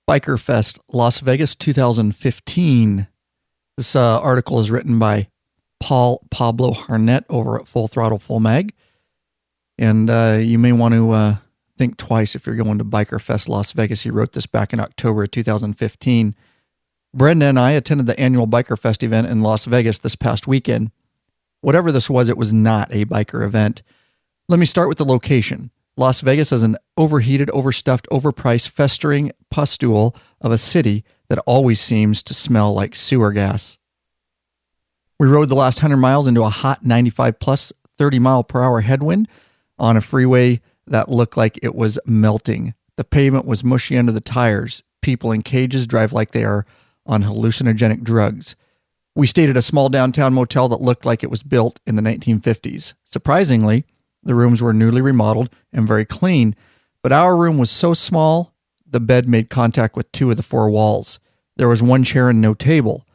Biker Fest, Las Vegas 2015. This article is written by Pablo Harnett over at Full Throttle Full Mag. And you may want to think twice if you're going to Biker Fest Las Vegas. He wrote this back in October of 2015. Brenda and I attended the annual Biker Fest event in Las Vegas this past weekend. Whatever this was, it was not a biker event. Let me start with the location. Las Vegas is an overheated, overstuffed, overpriced, festering pustule of a city that always seems to smell like sewer gas. We rode the last 100 miles into a hot 95 plus 30 mile per hour headwind on a freeway that looked like it was melting. The pavement was mushy under the tires. People in cages drive like they are on hallucinogenic drugs. We stayed at a small downtown motel that looked like it was built in the 1950s. Surprisingly, the rooms were newly remodeled and very clean, but our room was so small, the bed made contact with 2 of the 4 walls. There was 1 chair and no table.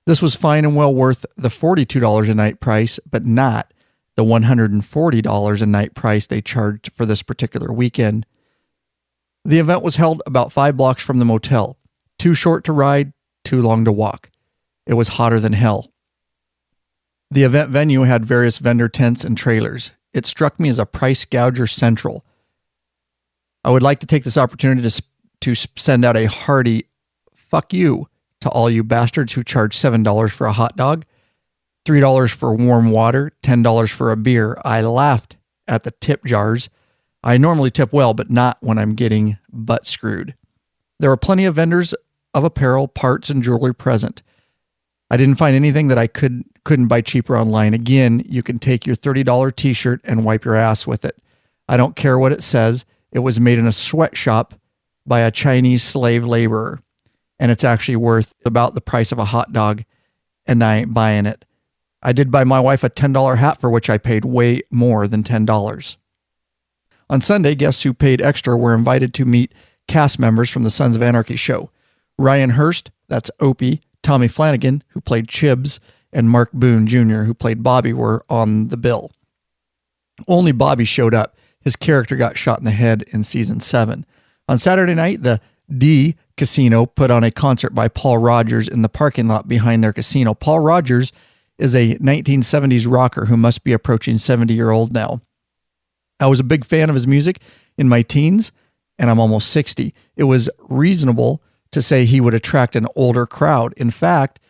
This was fine and well worth the $42 a night price, but not the $140 a night price they charged for this particular weekend. The event was held about 5 blocks from the motel. Too short to ride, too long to walk. It was hotter than hell. The event venue had various vendor tents and trailers. It struck me as a price gouger central. I would like to take this opportunity to send out a hearty fuck you to all you bastards who charge $7 for a hot dog, $3 for warm water, $10 for a beer. I laughed at the tip jars. I normally tip well, but not when I'm getting butt screwed. There were plenty of vendors of apparel, parts, and jewelry present. I didn't find anything that I couldn't buy cheaper online. Again, you can take your $30 t-shirt and wipe your ass with it. I don't care what it says. It was made in a sweatshop by a Chinese slave laborer, and it's actually worth about the price of a hot dog, and I ain't buying it. I did buy my wife a $10 hat for which I paid way more than $10. On Sunday, guests who paid extra were invited to meet cast members from the Sons of Anarchy show. Ryan Hurst, that's Opie, Tommy Flanagan, who played Chibs, and Mark Boone Jr., who played Bobby, were on the bill. Only Bobby showed up. His character got shot in the head in season 7. On Saturday night, the D Casino put on a concert by Paul Rogers in the parking lot behind their casino. Paul Rogers is a 1970s rocker who must be approaching 70-year-old now. I was a big fan of his music in my teens, and I'm almost 60. It was reasonable to say he would attract an older crowd. In fact,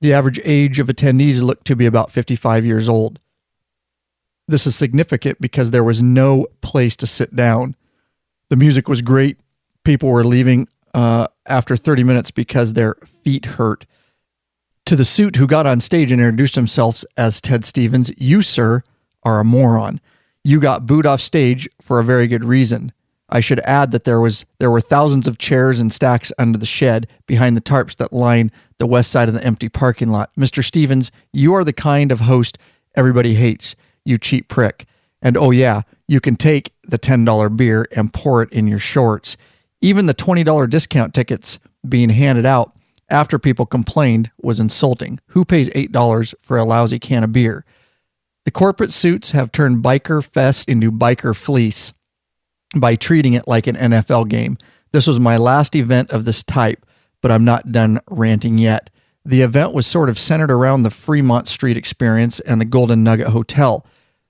the average age of attendees looked to be about 55 years old. This is significant because there was no place to sit down. The music was great. People were leaving after 30 minutes because their feet hurt. To the suit who got on stage and introduced himself as Ted Stevens, "You, sir, are a moron. You got booed off stage for a very good reason." I should add that there were thousands of chairs and stacks under the shed behind the tarps that line the west side of the empty parking lot. "Mr. Stevens, you are the kind of host everybody hates, you cheap prick. And oh yeah, you can take the $10 beer and pour it in your shorts." Even the $20 discount tickets being handed out after people complained was insulting. Who pays $8 for a lousy can of beer? The corporate suits have turned Biker Fest into Biker Fleece by treating it like an NFL game. This was my last event of this type, but I'm not done ranting yet. The event was sort of centered around the Fremont Street experience and the Golden Nugget Hotel.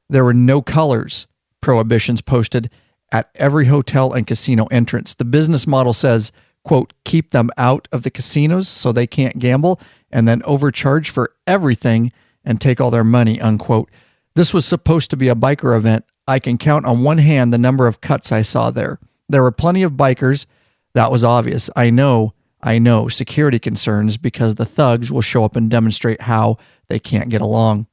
There were no colors prohibitions posted at every hotel and casino entrance. The business model says, quote, "keep them out of the casinos so they can't gamble and then overcharge for everything and take all their money," unquote. This was supposed to be a biker event. I can count on one hand the number of cuts I saw there. There were plenty of bikers. That was obvious. I know, security concerns because the thugs will show up and demonstrate how they can't get along.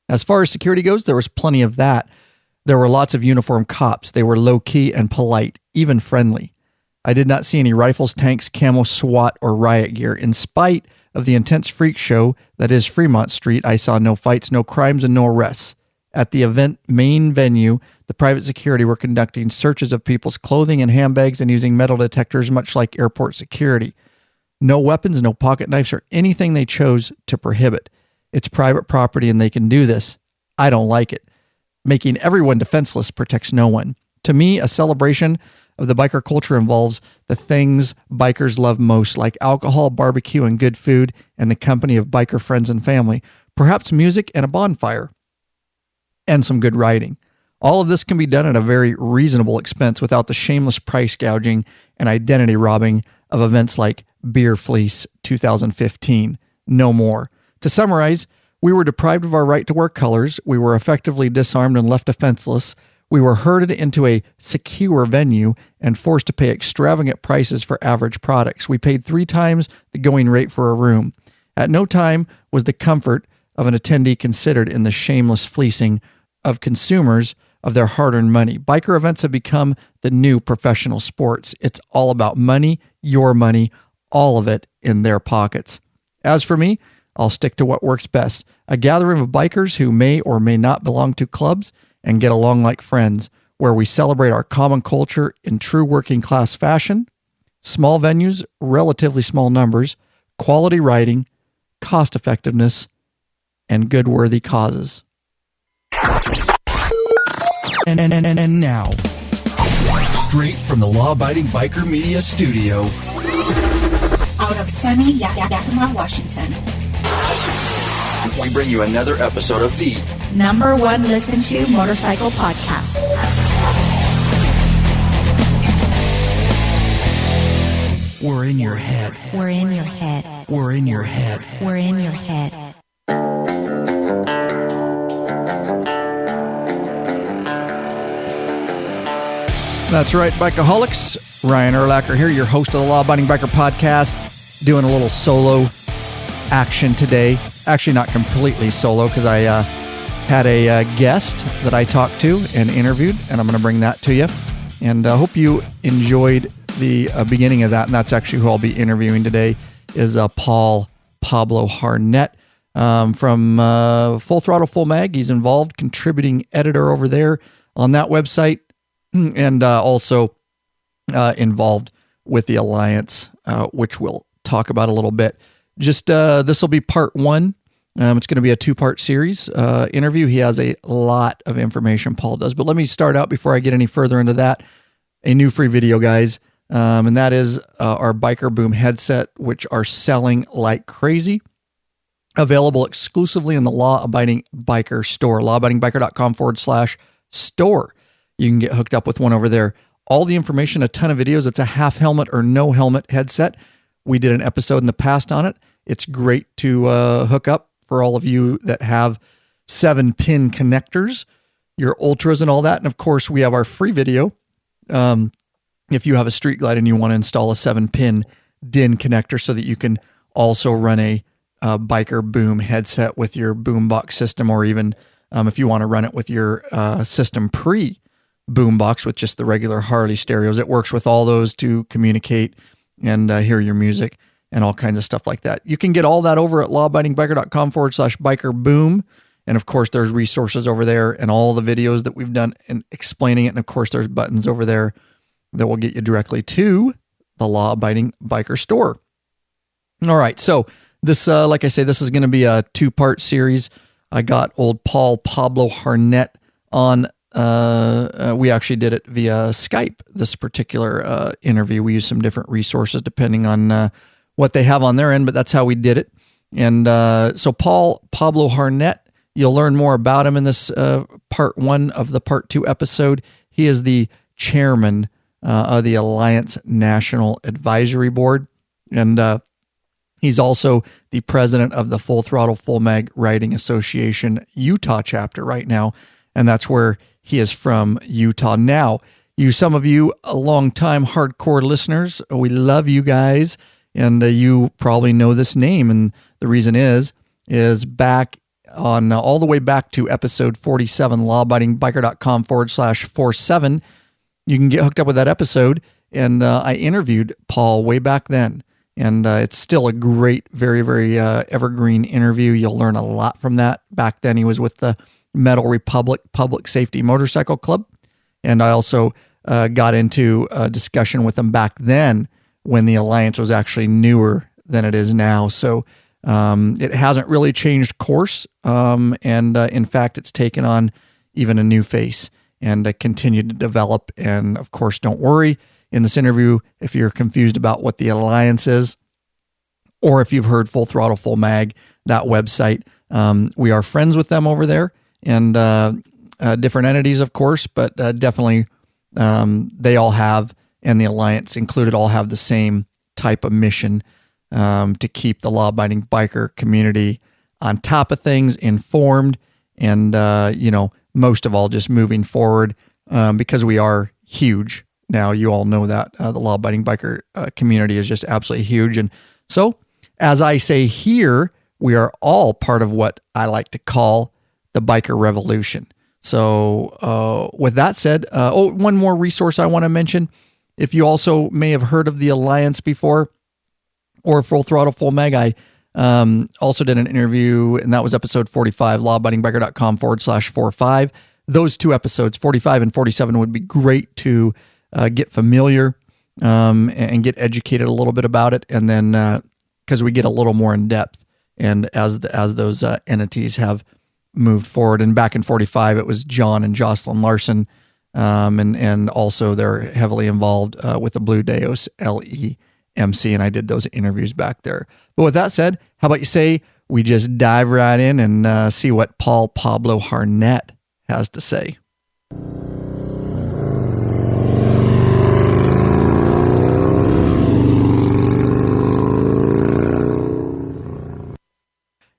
As far as security goes, there was plenty of that. There were lots of uniformed cops. They were low-key and polite, even friendly. I did not see any rifles, tanks, camo, SWAT, or riot gear. In spite of the intense freak show that is Fremont Street, I saw no fights, no crimes, and no arrests. At the event main venue, the private security were conducting searches of people's clothing and handbags and using metal detectors, much like airport security. No weapons, no pocket knives, or anything they chose to prohibit. It's private property and they can do this. I don't like it. Making everyone defenseless protects no one. To me, a celebration of the biker culture involves the things bikers love most, like alcohol, barbecue, and good food, and the company of biker friends and family, perhaps music and a bonfire, and some good riding. All of this can be done at a very reasonable expense without the shameless price gouging and identity robbing of events like Beer Fleece 2015. No more. To summarize, we were deprived of our right to wear colors. We were effectively disarmed and left defenseless. We were herded into a secure venue and forced to pay extravagant prices for average products. We paid 3 times the going rate for a room. At no time was the comfort of an attendee considered in the shameless fleecing of consumers of their hard-earned money. Biker events have become the new professional sports. It's all about money, your money, all of it in their pockets. As for me, I'll stick to what works best. A gathering of bikers who may or may not belong to clubs and get along like friends, where we celebrate our common culture in true working class fashion. Small venues, relatively small numbers, quality riding, cost effectiveness, and good worthy causes. And now, straight from the Law-Abiding Biker Media Studio, out of sunny Yakima, Washington, we bring you another episode of the #1 listen to motorcycle podcast. We're in your head. We're in your head. We're in your head. We're in your head. That's right, Bikeaholics. Ryan Erlacher here, your host of the Law-Abiding Biker Podcast, doing a little solo action today. Actually, not completely solo, because I had a guest that I talked to and interviewed, and I'm going to bring that to you. And I hope you enjoyed the beginning of that, and that's actually who I'll be interviewing today, is Pablo Harnett from Full Throttle Full Mag. He's involved, contributing editor over there on that website, and also involved with the Alliance, which we'll talk about a little bit. Just this will be part 1. It's going to be a 2-part series interview. He has a lot of information, Paul does. But let me start out before I get any further into that. A new free video, guys, and that is our Biker Boom headset, which are selling like crazy. Available exclusively in the Law-Abiding Biker store, lawabidingbiker.com/store. You can get hooked up with one over there. All the information, a ton of videos. It's a half helmet or no helmet headset. We did an episode in the past on it. It's great to hook up for all of you that have 7-pin connectors, your ultras and all that. And of course, we have our free video. If you have a Street Glide and you want to install a 7-pin DIN connector so that you can also run a Biker Boom headset with your boombox system, or even if you want to run it with your system boombox with just the regular Harley stereos. It works with all those to communicate and hear your music and all kinds of stuff like that. You can get all that over at lawabidingbiker.com/bikerboom. And of course, there's resources over there and all the videos that we've done and explaining it. And of course, there's buttons over there that will get you directly to the Law-Abiding Biker store. All right. So this, like I say, this is going to be a 2-part series. I got old Pablo Harnett on. We actually did it via Skype, this particular interview. We used some different resources depending on what they have on their end, but that's how we did it. And so Pablo Harnett, you'll learn more about him in this part 1 of the part 2 episode. He is the chairman of the Alliance National Advisory Board, and he's also the president of the Full Throttle Full Mag Riding Association Utah chapter right now, and that's where he is from, Utah. Now, some of you long-time hardcore listeners, we love you guys, and you probably know this name, and the reason is back on all the way back to episode 47, lawabidingbiker.com/47. You can get hooked up with that episode, and I interviewed Paul way back then, and it's still a great, very, very evergreen interview. You'll learn a lot from that. Back then, he was with the Mettle Republic Public Safety Motorcycle Club, and I also got into a discussion with him back then when the Alliance was actually newer than it is now. So it hasn't really changed course, and in fact, it's taken on even a new face. and continue to develop. And of course, don't worry in this interview if you're confused about what the Alliance is, or if you've heard Full Throttle Full Mag, that website. We are friends with them over there, and different entities, of course, but definitely they all have, and the Alliance included, all have the same type of mission to keep the law-abiding biker community on top of things, informed, and most of all, just moving forward because we are huge. Now, you all know that the law-abiding biker community is just absolutely huge. And so, as I say here, we are all part of what I like to call the biker revolution. So with that said, one more resource I want to mention. If you also may have heard of the Alliance before, or Full Throttle Full Mag, I also did an interview, and that was episode 45, lawabidingbiker.com/45. Those two episodes, 45 and 47, would be great to get familiar and get educated a little bit about it. And then because we get a little more in depth, and as those entities have moved forward. And back in 45, it was John and Jocelyn Larson, and also they're heavily involved with the Blue Deos LEMC, and I did those interviews back there. But with that said, how about you say we just dive right in and see what Pablo Harnett has to say.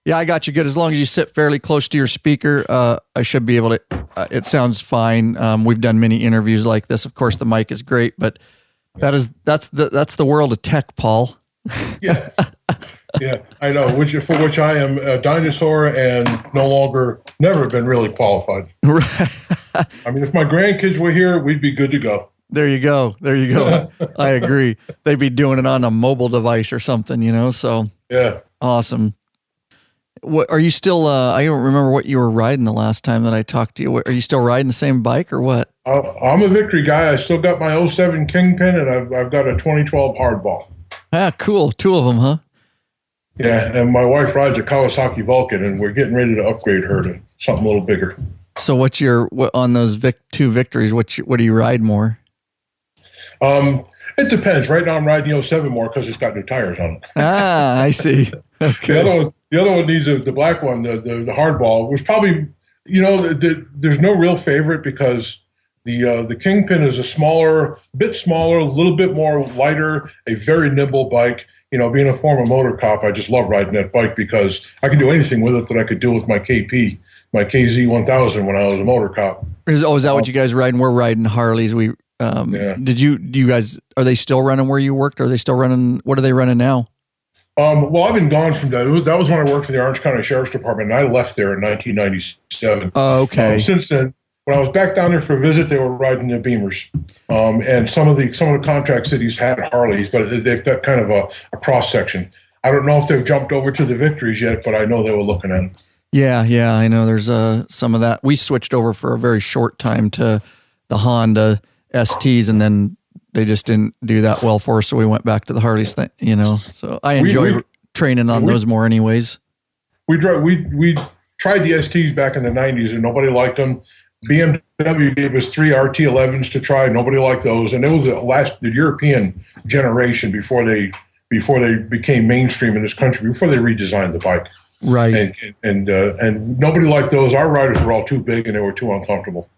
Yeah, I got you good. As long as you sit fairly close to your speaker, I should be able to. It sounds fine. We've done many interviews like this. Of course, the mic is great, but that's the world of tech, Paul. Yeah, yeah, I know. For which I am a dinosaur and never been really qualified. Right. I mean, if my grandkids were here, we'd be good to go. There you go. I agree. They'd be doing it on a mobile device or something, So yeah, awesome. What are you still? I don't remember what you were riding the last time that I talked to you. Are you still riding the same bike or what? I'm a Victory guy. I still got my 07 Kingpin, and I've got a 2012 Hardball. Ah, cool. Two of them, huh? Yeah, and my wife rides a Kawasaki Vulcan, and we're getting ready to upgrade her to something a little bigger. So, what on those two Victories? What do you ride more? It depends. Right now, I'm riding the 07 more because it's got new tires on it. Ah, I see. Okay. The other one needs the black one, the Hardball, which probably, there's no real favorite because the Kingpin is a bit smaller, a little bit more lighter, a very nimble bike. Being a former motor cop, I just love riding that bike because I can do anything with it that I could do with my KP, my KZ1000 when I was a motor cop. Is that what you guys riding? We're riding Harleys. Yeah. Do you guys, are they still running where you worked? Are they still running? What are they running now? Well, I've been gone from that. That was when I worked for the Orange County Sheriff's Department, and I left there in 1997. Oh, okay. Since then, when I was back down there for a visit, they were riding the Beamers, and some of the contract cities had Harleys, but they've got kind of a cross section. I don't know if they've jumped over to the Victories yet, but I know they were looking at them. Yeah, I know. There's some of that. We switched over for a very short time to the Honda STs, and then they just didn't do that well for us, so we went back to the Harleys thing, So I enjoy training on those more anyways. We tried the STs back in the 90s, and nobody liked them. BMW gave us 3 RT11s to try. Nobody liked those, and it was the European generation before they became mainstream in this country, before they redesigned the bike. Right. And nobody liked those. Our riders were all too big, and they were too uncomfortable.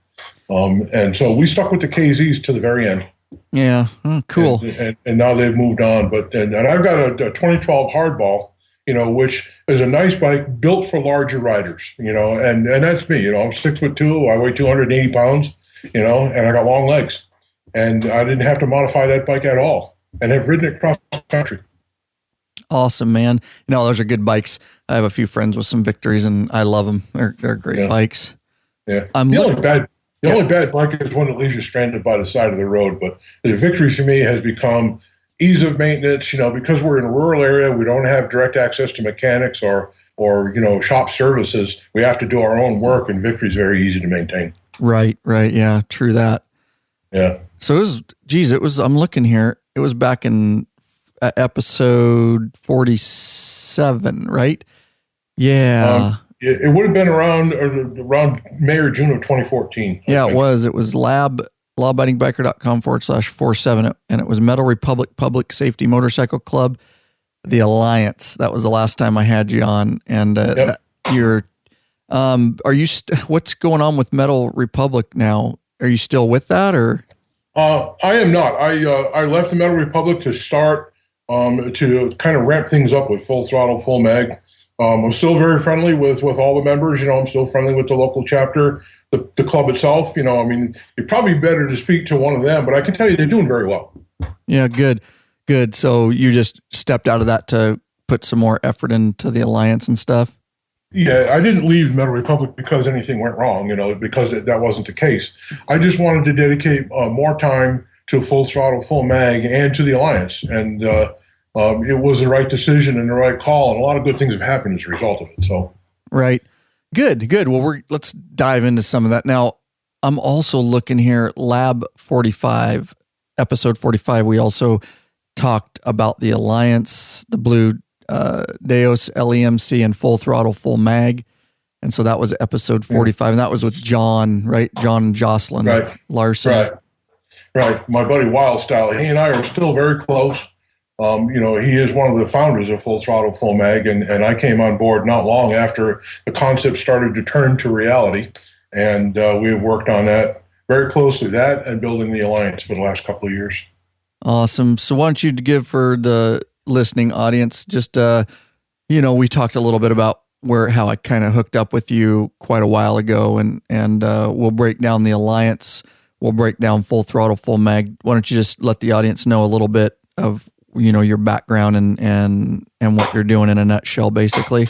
And so we stuck with the KZs to the very end. Yeah, cool. And now they've moved on. And I've got a 2012 Hardball, which is a nice bike built for larger riders, and that's me. I'm 6'2", I weigh 280 pounds, and I got long legs. And I didn't have to modify that bike at all, and have ridden it across the country. Awesome, man. Those are good bikes. I have a few friends with some Victories, and I love them. They're great bikes. Yeah. The only bad bike is one that leaves you stranded by the side of the road. But the Victory for me has become ease of maintenance. Because we're in a rural area, we don't have direct access to mechanics or shop services. We have to do our own work, and Victory is very easy to maintain. Right. Yeah, true that. Yeah. So I'm looking here. It was back in episode 47, right? Yeah. It would have been around May or June of 2014. Yeah, it was. It was lawabidingbiker.com/47, and it was Mettle Republic Public Safety Motorcycle Club, the Alliance. That was the last time I had you on. And Yep. are you? What's going on with Mettle Republic now? Are you still with that, or? I am not. I left the Mettle Republic to start to kind of ramp things up with Full Throttle, Full Mag. I'm still very friendly with all the members. I'm still friendly with the local chapter, the club itself. It'd probably be better to speak to one of them, but I can tell you they're doing very well. Yeah, good. So you just stepped out of that to put some more effort into the Alliance and stuff? Yeah, I didn't leave Mettle Republic because anything went wrong, because that wasn't the case. I just wanted to dedicate more time to Full Throttle, Full Mag, and to the Alliance. And it was the right decision and the right call, and a lot of good things have happened as a result of it. So, right. Good. Well, let's dive into some of that. Now, I'm also looking here, LAB-45, episode 45. We also talked about the Alliance, the Blue Deos, LEMC, and Full Throttle, Full Mag. And so that was episode 45. And that was with John, right? John and Jocelyn Larson. Right. My buddy Wildstyle, he and I are still very close. He is one of the founders of Full Throttle, Full Mag, and I came on board not long after the concept started to turn to reality. And we have worked on that very closely, that and building the Alliance for the last couple of years. Awesome. So why don't you give for the listening audience, just, we talked a little bit about how I kind of hooked up with you quite a while ago, and we'll break down the Alliance. We'll break down Full Throttle, Full Mag. Why don't you just let the audience know a little bit of, your background and what you're doing in a nutshell, basically.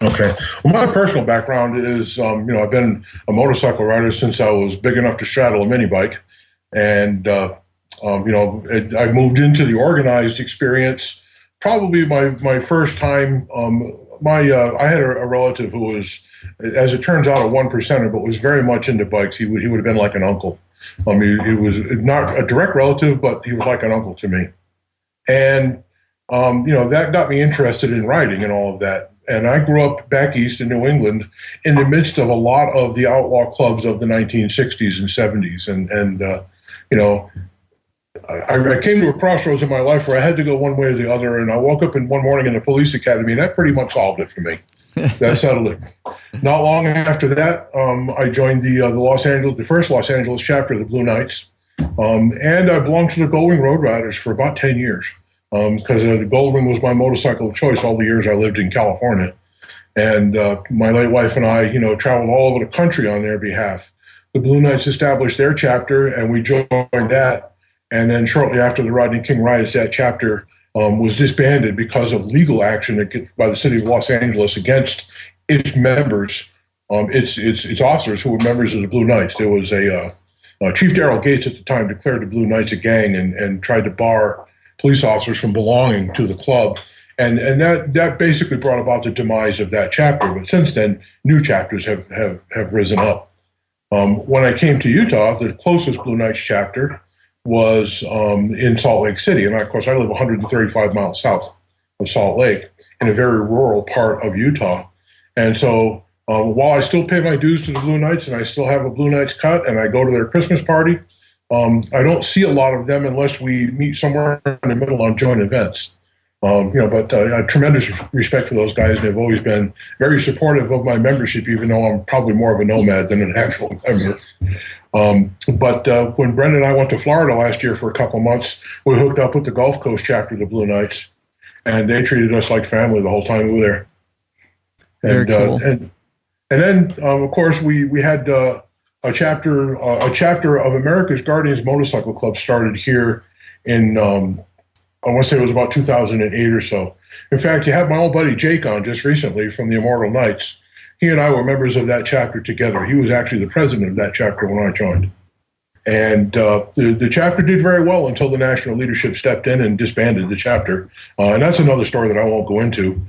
Okay. Well, my personal background is, I've been a motorcycle rider since I was big enough to straddle a mini bike. And, I moved into the organized experience probably my first time. I had a relative who was, as it turns out, a 1%er, but was very much into bikes. He would have been like an uncle. He was not a direct relative, but he was like an uncle to me. And, that got me interested in riding and all of that. And I grew up back east in New England in the midst of a lot of the outlaw clubs of the 1960s and 70s. I came to a crossroads in my life where I had to go one way or the other. And I woke up one morning in the police academy, and that pretty much solved it for me. That settled it. Not long after that, I joined the first Los Angeles chapter of the Blue Knights. And I belonged to the Goldwing Road Riders for about 10 years because the Goldwing was my motorcycle of choice all the years I lived in California. And my late wife and I, traveled all over the country on their behalf. The Blue Knights established their chapter, and we joined that. And then shortly after the Rodney King riots, that chapter was disbanded because of legal action by the city of Los Angeles against its members, its officers who were members of the Blue Knights. There was Chief Darrell Gates at the time declared the Blue Knights a gang and tried to bar police officers from belonging to the club. And that basically brought about the demise of that chapter. But since then, new chapters have risen up. When I came to Utah, the closest Blue Knights chapter was in Salt Lake City. And of course, I live 135 miles south of Salt Lake in a very rural part of Utah. And so while I still pay my dues to the Blue Knights and I still have a Blue Knights cut and I go to their Christmas party, I don't see a lot of them unless we meet somewhere in the middle on joint events. But I have tremendous respect for those guys. They've always been very supportive of my membership, even though I'm probably more of a nomad than an actual member. But when Brenda and I went to Florida last year for a couple of months, we hooked up with the Gulf Coast chapter of the Blue Knights, and they treated us like family the whole time we were there. And very cool. And then, of course, we had a chapter of America's Guardians Motorcycle Club started here in, I want to say it was about 2008 or so. In fact, you had my old buddy Jake on just recently from the Immortal Knights. He and I were members of that chapter together. He was actually the president of that chapter when I joined. And the chapter did very well until the national leadership stepped in and disbanded the chapter. And that's another story that I won't go into.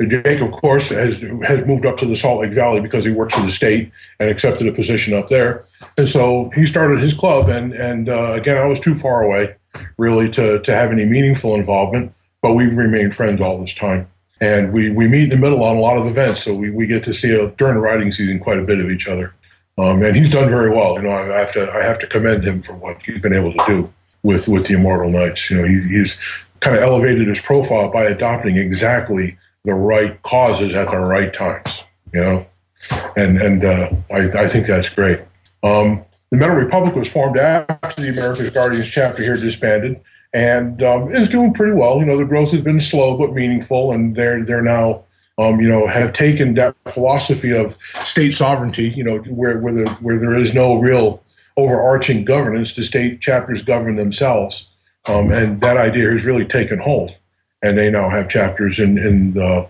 Jake, of course, has moved up to the Salt Lake Valley because he works for the state and accepted a position up there. And so he started his club. And again, I was too far away, really, to have any meaningful involvement. But we've remained friends all this time. And we meet in the middle on a lot of events, so we get to see during the riding season quite a bit of each other. And he's done very well. I have to commend him for what he's been able to do with the Immortal Knights. He's kind of elevated his profile by adopting exactly the right causes at the right times. And I think that's great. The Mettle Republic was formed after the America's Guardians chapter here disbanded, and is doing pretty well. The growth has been slow but meaningful, and they're now have taken that philosophy of state sovereignty, where there is no real overarching governance. The state chapters govern themselves, and that idea has really taken hold. And they now have chapters in the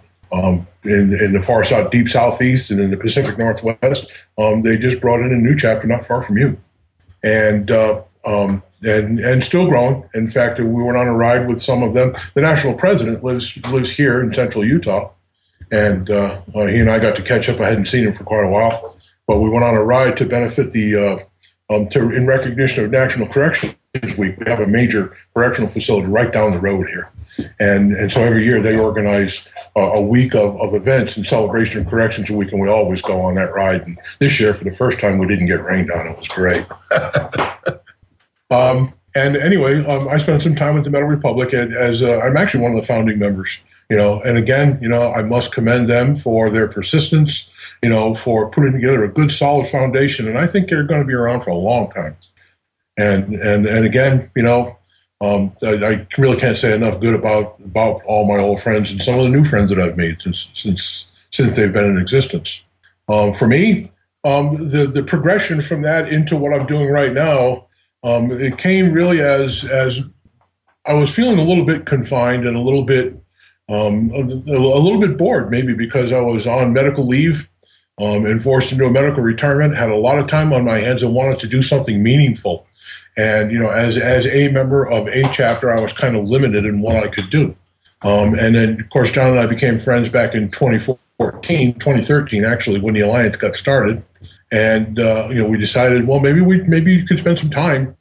far south, deep southeast, and in the Pacific Northwest. They just brought in a new chapter not far from you, and still growing. In fact, we went on a ride with some of them. The national president lives here in central Utah, and he and I got to catch up. I hadn't seen him for quite a while, but we went on a ride to benefit in recognition of National Corrections Week. We have a major correctional facility right down the road here, and so every year they organize a week of events in celebration of Corrections Week, and we always go on that ride. And this year, for the first time, we didn't get rained on. It was great. And anyway, I spent some time with the Mettle Republic as I'm actually one of the founding members. And again, I must commend them for their persistence, for putting together a good, solid foundation. And I think they're going to be around for a long time. And again, I really can't say enough good about all my old friends and some of the new friends that I've made since they've been in existence. For me, the progression from that into what I'm doing right now, it came really as I was feeling a little bit confined and a little bit bored, maybe because I was on medical leave and forced into a medical retirement, had a lot of time on my hands and wanted to do something meaningful. And, as a member of a chapter, I was kind of limited in what I could do. And then, of course, John and I became friends back in 2013, actually, when the Alliance got started. And, we decided, well, maybe you could spend some time,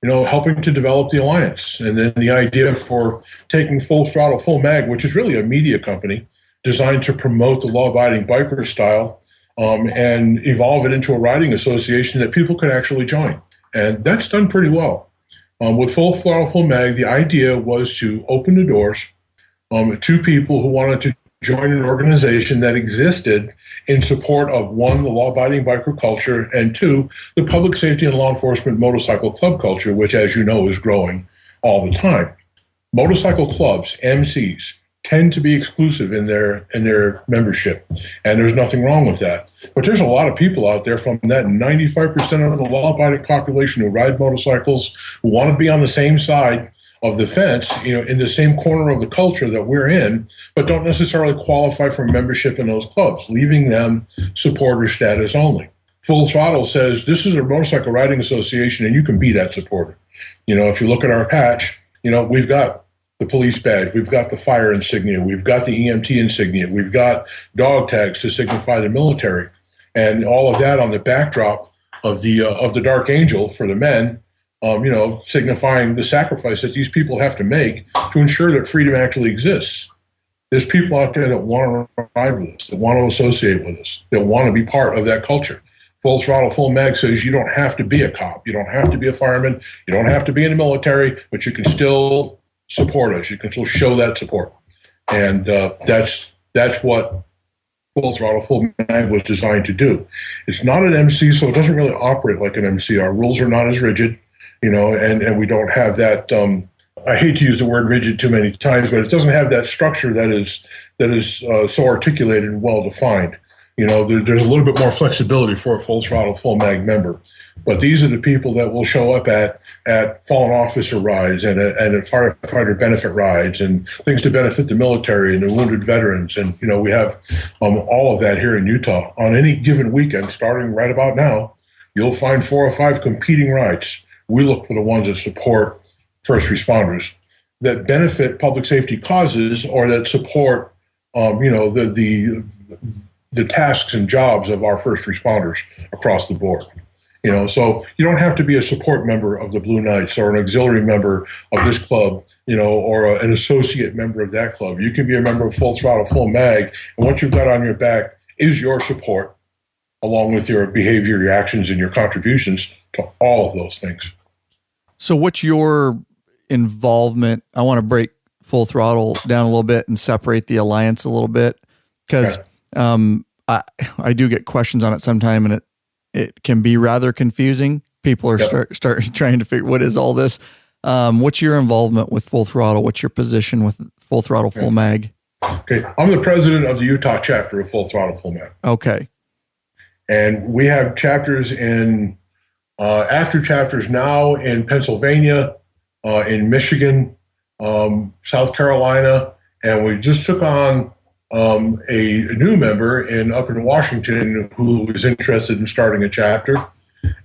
helping to develop the Alliance. And then the idea for taking Full Throttle, Full Mag, which is really a media company designed to promote the law-abiding biker style, and evolve it into a riding association that people could actually join. And that's done pretty well. With Full Throttle, Full Mag, the idea was to open the doors to people who wanted to join an organization that existed in support of, one, the law-abiding biker culture, and two, the public safety and law enforcement motorcycle club culture, which, as you know, is growing all the time. Motorcycle clubs, MCs, tend to be exclusive in their membership, and there's nothing wrong with that. But there's a lot of people out there from that 95% of the law-abiding population who ride motorcycles, who want to be on the same side of the fence, in the same corner of the culture that we're in, but don't necessarily qualify for membership in those clubs, leaving them supporter status only. Full Throttle says this is a motorcycle riding association, and you can be that supporter. If you look at our patch, we've got the police badge, we've got the fire insignia, we've got the EMT insignia, we've got dog tags to signify the military, and all of that on the backdrop of the Dark Angel for the men, signifying the sacrifice that these people have to make to ensure that freedom actually exists. There's people out there that want to ride with us, that want to associate with us, that want to be part of that culture. Full Throttle, Full Mag says you don't have to be a cop, you don't have to be a fireman, you don't have to be in the military, but you can still support us. You can still show that support. And that's what Full Throttle, Full Mag was designed to do. It's not an MC, so it doesn't really operate like an MC. Our rules are not as rigid, and we don't have that, I hate to use the word rigid too many times, but it doesn't have that structure that is so articulated and well-defined. There's a little bit more flexibility for a Full Throttle, Full Mag member. But these are the people that will show up at fallen officer rides and at firefighter benefit rides and things to benefit the military and the wounded veterans. And, we have all of that here in Utah. On any given weekend, starting right about now, you'll find 4 or 5 competing rides. We look for the ones that support first responders, that benefit public safety causes, or that support, the tasks and jobs of our first responders across the board. So you don't have to be a support member of the Blue Knights or an auxiliary member of this club, or an associate member of that club. You can be a member of Full Throttle, Full Mag, and what you've got on your back is your support, along with your behavior, your actions, and your contributions to all of those things. So what's your involvement? I want to break Full Throttle down a little bit and separate the alliance a little bit, because I do get questions on it sometime, and it can be rather confusing. People are start trying to figure, what is all this? What's your involvement with Full Throttle? What's your position with Full Throttle, Full Mag? Okay, I'm the president of the Utah chapter of Full Throttle, Full Mag. Okay. And we have chapters active chapters now in Pennsylvania, in Michigan, South Carolina, and we just took on a new member up in Washington who is interested in starting a chapter.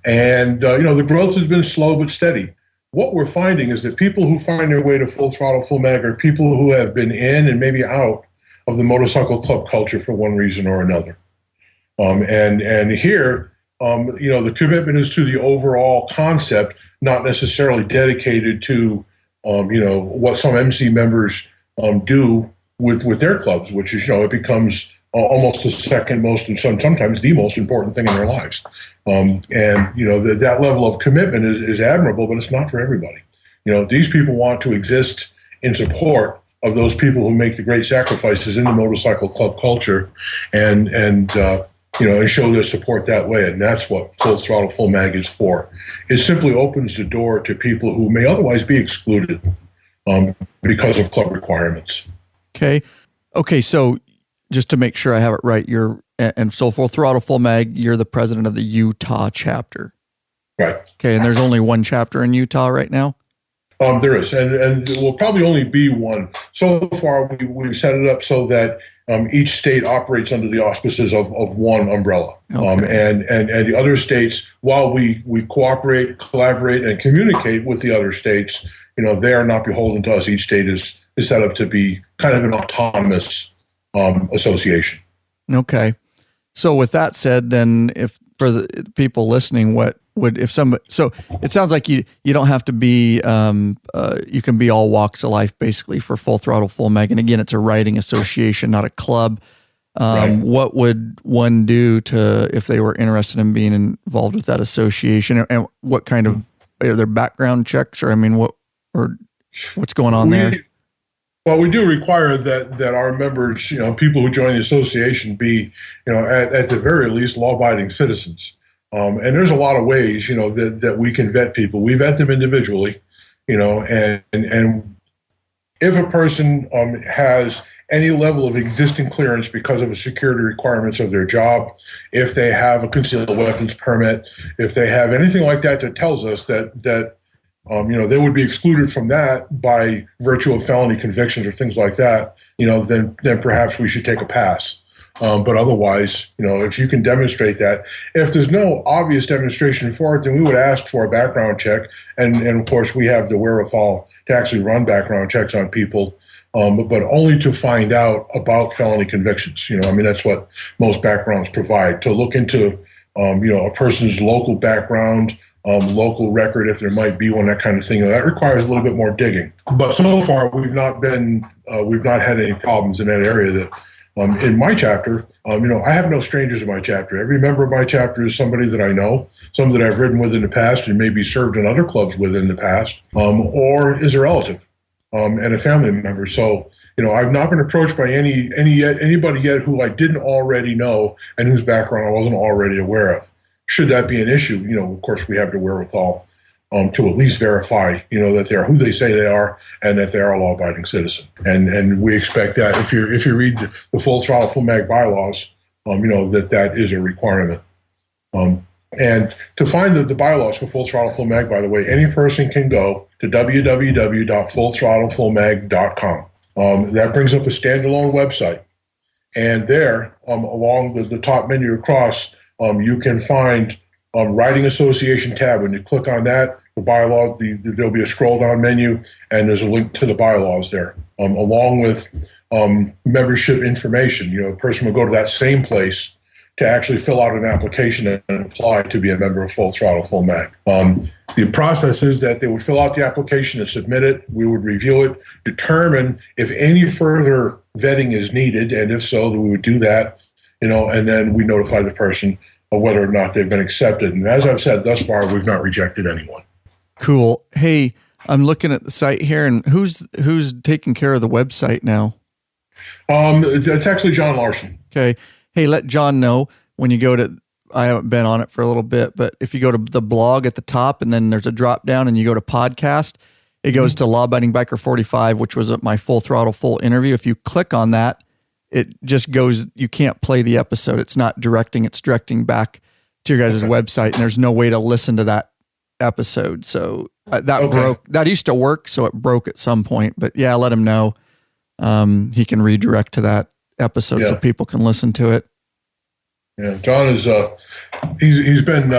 And, the growth has been slow but steady. What we're finding is that people who find their way to Full Throttle, Full Mag are people who have been in and maybe out of the motorcycle club culture for one reason or another. And here, the commitment is to the overall concept, not necessarily dedicated to, what some MC members do with their clubs, which is, it becomes almost the second most and sometimes the most important thing in their lives. That level of commitment is admirable, but it's not for everybody. These people want to exist in support of those people who make the great sacrifices in the motorcycle club culture and show their support that way. And that's what Full Throttle, Full Mag is for. It simply opens the door to people who may otherwise be excluded because of club requirements. Okay. So just to make sure I have it right, so Full Throttle, Full Mag, you're the president of the Utah chapter. Right. Okay. And there's only one chapter in Utah right now? There is, and there will probably only be one. So far, we set it up so that each state operates under the auspices of one umbrella. Okay. And the other states, while we cooperate, collaborate, and communicate with the other states, they are not beholden to us. Each state is set up to be kind of an autonomous association. Okay. So with that said, then if for the people listening, so it sounds like you don't have to be, you can be all walks of life basically for Full Throttle, Full Mag. And again, it's a riding association, not a club. Right. What would one do if they were interested in being involved with that association, and what kind of, are there background checks or what's going on there? Well, we do require that our members, people who join the association be, at the very least, law-abiding citizens. And there's a lot of ways, that we can vet people. We vet them individually, and if a person has any level of existing clearance because of the security requirements of their job, if they have a concealed weapons permit, if they have anything like that tells us that they would be excluded from that by virtue of felony convictions or things like that, then perhaps we should take a pass. But otherwise, if you can demonstrate that, if there's no obvious demonstration for it, then we would ask for a background check. And of course, we have the wherewithal to actually run background checks on people, but only to find out about felony convictions. That's what most backgrounds provide, to look into, a person's local background, local record, if there might be one, that kind of thing. That requires a little bit more digging. But so far, we've not had any problems in that area. That in my chapter, I have no strangers in my chapter. Every member of my chapter is somebody that I know, some that I've ridden with in the past and maybe served in other clubs with in the past, or is a relative and a family member. So, I've not been approached by anybody yet who I didn't already know and whose background I wasn't already aware of. Should that be an issue, of course, we have the wherewithal to at least verify, that they're who they say they are and that they are a law-abiding citizen. And we expect that if you read the Full Throttle, Full Mag bylaws, that is a requirement. And to find the bylaws for Full Throttle, Full Mag, by the way, any person can go to www.fullthrottlefullmag.com. That brings up a standalone website. And there, along the top menu across, you can find Riding Association tab. When you click on that, the bylaw, there'll be a scroll down menu, and there's a link to the bylaws there, along with membership information. A person will go to that same place to actually fill out an application and apply to be a member of Full Throttle Full Mag. The process is that they would fill out the application and submit it. We would review it, determine if any further vetting is needed, and if so, then we would do that, and then we notify the person of whether or not they've been accepted. And as I've said, thus far, we've not rejected anyone. Cool. Hey, I'm looking at the site here, and who's taking care of the website now? It's actually John Larson. Okay. Hey, let John know when you go to, I haven't been on it for a little bit, but if you go to the blog at the top and then there's a drop down and you go to podcast, it goes to Law Abiding Biker 45, which was my Full Throttle Full interview. If you click on that, it just goes, you can't play the episode. It's not directing, it's directing back to your guys' website, and there's no way to listen to that episode. So that broke. That used to work, so it broke at some point. But yeah, let him know. He can redirect to that episode so people can listen to it. Yeah, John is he's been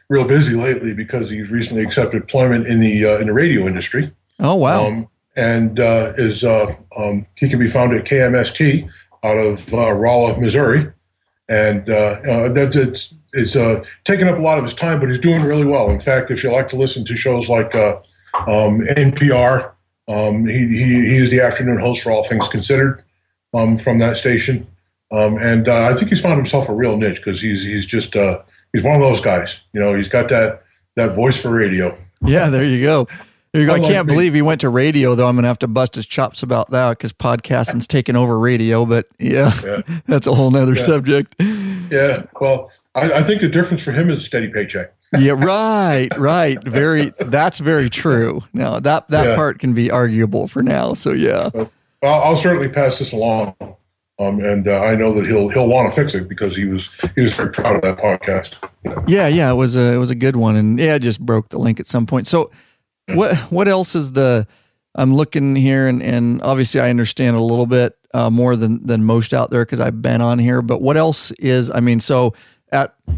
real busy lately because he's recently accepted employment in the radio industry. Oh wow! And he can be found at KMST out of Rolla, Missouri, and it's taken up a lot of his time, but he's doing really well. In fact, if you like to listen to shows like NPR, he is the afternoon host for All Things Considered from that station. And I think he's found himself a real niche because he's just he's one of those guys. He's got that voice for radio. Yeah, there you go. I can't believe he went to radio, though. I'm going to have to bust his chops about that because podcasting's taken over radio. But yeah. That's a whole nother subject. Yeah, well, I think the difference for him is a steady paycheck. Yeah, right. That's very true. Now that part can be arguable for now. So yeah, I'll certainly pass this along. And I know that he'll want to fix it because he was very proud of that podcast. Yeah, it was a good one, and it just broke the link at some point. So, what else is I'm looking here, and obviously I understand a little bit more than most out there because I've been on here. But what else is? So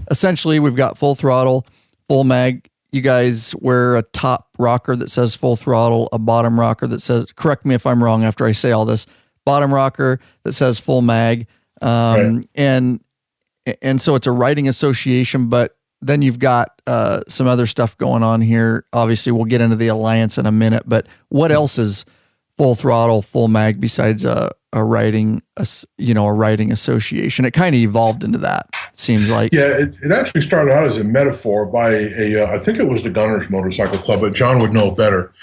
essentially we've got Full Throttle, Full Mag. You guys wear a top rocker that says Full Throttle, a bottom rocker that says. Correct me if I'm wrong after I say all this. Bottom rocker that says Full Mag, and so it's a writing association. But then you've got some other stuff going on here. Obviously, we'll get into the alliance in a minute. But what else is Full Throttle, Full Mag besides a writing association? It kind of evolved into that. It seems like. Yeah, it actually started out as a metaphor by I think it was the Gunners Motorcycle Club, but John would know better.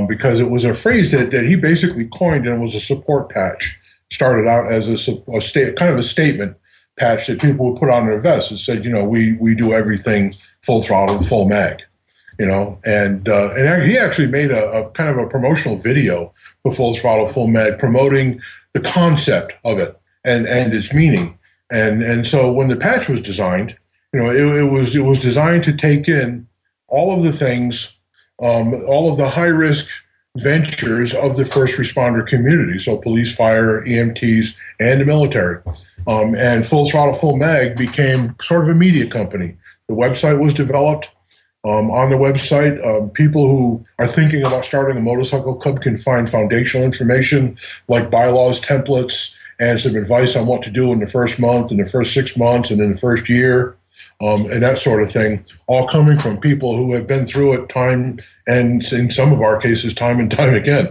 Because it was a phrase that he basically coined, and it was a support patch. Started out as kind of a statement patch that people would put on their vests. It said, we do everything Full Throttle, Full Mag, and he actually made a kind of a promotional video for Full Throttle, Full Mag, promoting the concept of it and its meaning. And so when the patch was designed, it was designed to take in all of the things. All of the high-risk ventures of the first responder community, so police, fire, EMTs, and the military. And Full Throttle, Full Mag became sort of a media company. The website was developed. On the website, people who are thinking about starting a motorcycle club can find foundational information like bylaws, templates, and some advice on what to do in the first month, in the first 6 months, and in the first year. And that sort of thing, all coming from people who have been through it time, and in some of our cases, time and time again.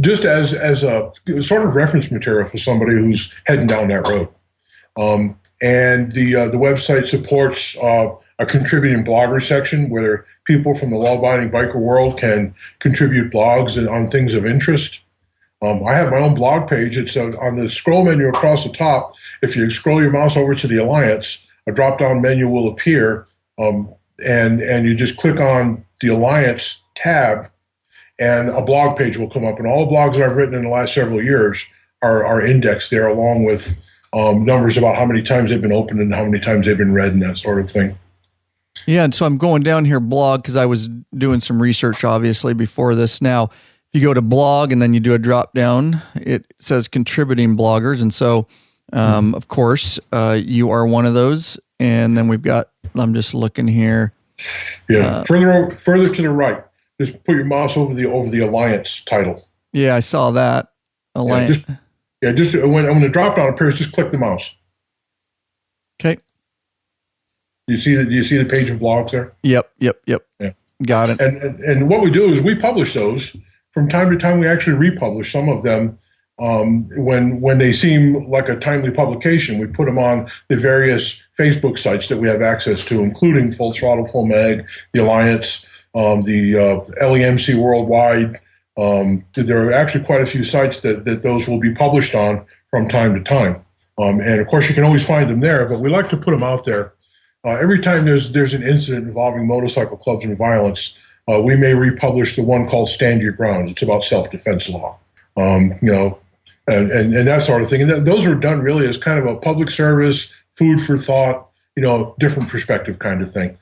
Just as a sort of reference material for somebody who's heading down that road. And the website supports a contributing blogger section where people from the law-abiding biker world can contribute blogs on things of interest. I have my own blog page. It's on the scroll menu across the top. If you scroll your mouse over to the Alliance, a drop-down menu will appear, and you just click on the Alliance tab, and a blog page will come up. And all the blogs that I've written in the last several years are indexed there, along with numbers about how many times they've been opened and how many times they've been read and that sort of thing. Yeah, and so I'm going down here blog because I was doing some research, obviously, before this. Now, if you go to blog and then you do a drop-down, it says contributing bloggers, and so of course, you are one of those. And then we've got, I'm just looking here. Yeah, further to the right. Just put your mouse over the Alliance title. Yeah, I saw that. Alliance. Just when the drop down appears, just click the mouse. Okay. Do you see the page of blogs there? Yep. Yeah. Got it. And what we do is we publish those from time to time. We actually republish some of them when they seem like a timely publication. We put them on the various Facebook sites that we have access to, including Full Throttle, Full Mag, the Alliance, the LEMC Worldwide. There are actually quite a few sites that those will be published on from time to time. And of course, you can always find them there, but we like to put them out there. Every time there's an incident involving motorcycle clubs and violence, we may republish the one called Stand Your Ground. It's about self-defense law, and that sort of thing. And those are done really as kind of a public service, food for thought, different perspective kind of thing.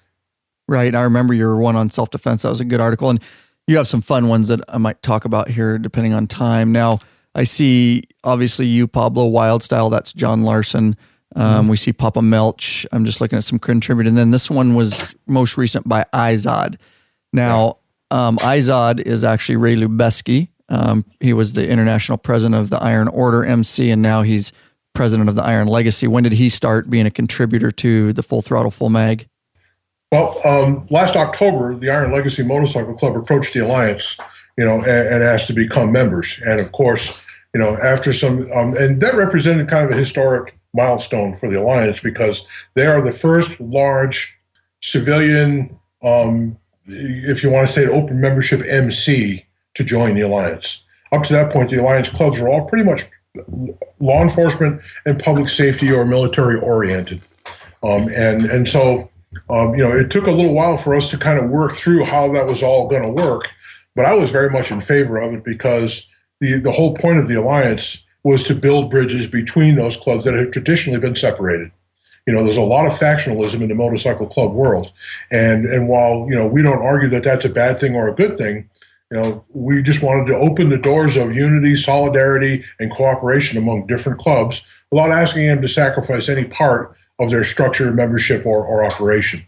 Right. I remember your one on self-defense. That was a good article. And you have some fun ones that I might talk about here depending on time. Now, I see, obviously, you, Pablo, Wild Style. That's John Larson. We see Papa Melch. I'm just looking at some contributing. And then this one was most recent by Izod. Now, Izod is actually Ray Lubeski. He was the international president of the Iron Order MC, and now he's president of the Iron Legacy. When did he start being a contributor to the Full Throttle, Full Mag? Well, last October, the Iron Legacy Motorcycle Club approached the Alliance, and asked to become members. And of course, after some, and that represented kind of a historic milestone for the Alliance because they are the first large civilian, if you want to say open membership MC to join the Alliance. Up to that point, the Alliance clubs were all pretty much law enforcement and public safety or military oriented. And so, it took a little while for us to kind of work through how that was all going to work, but I was very much in favor of it because the whole point of the Alliance was to build bridges between those clubs that have traditionally been separated. There's a lot of factionalism in the motorcycle club world. And while, we don't argue that that's a bad thing or a good thing, we just wanted to open the doors of unity, solidarity, and cooperation among different clubs without asking them to sacrifice any part of their structure, membership, or operation.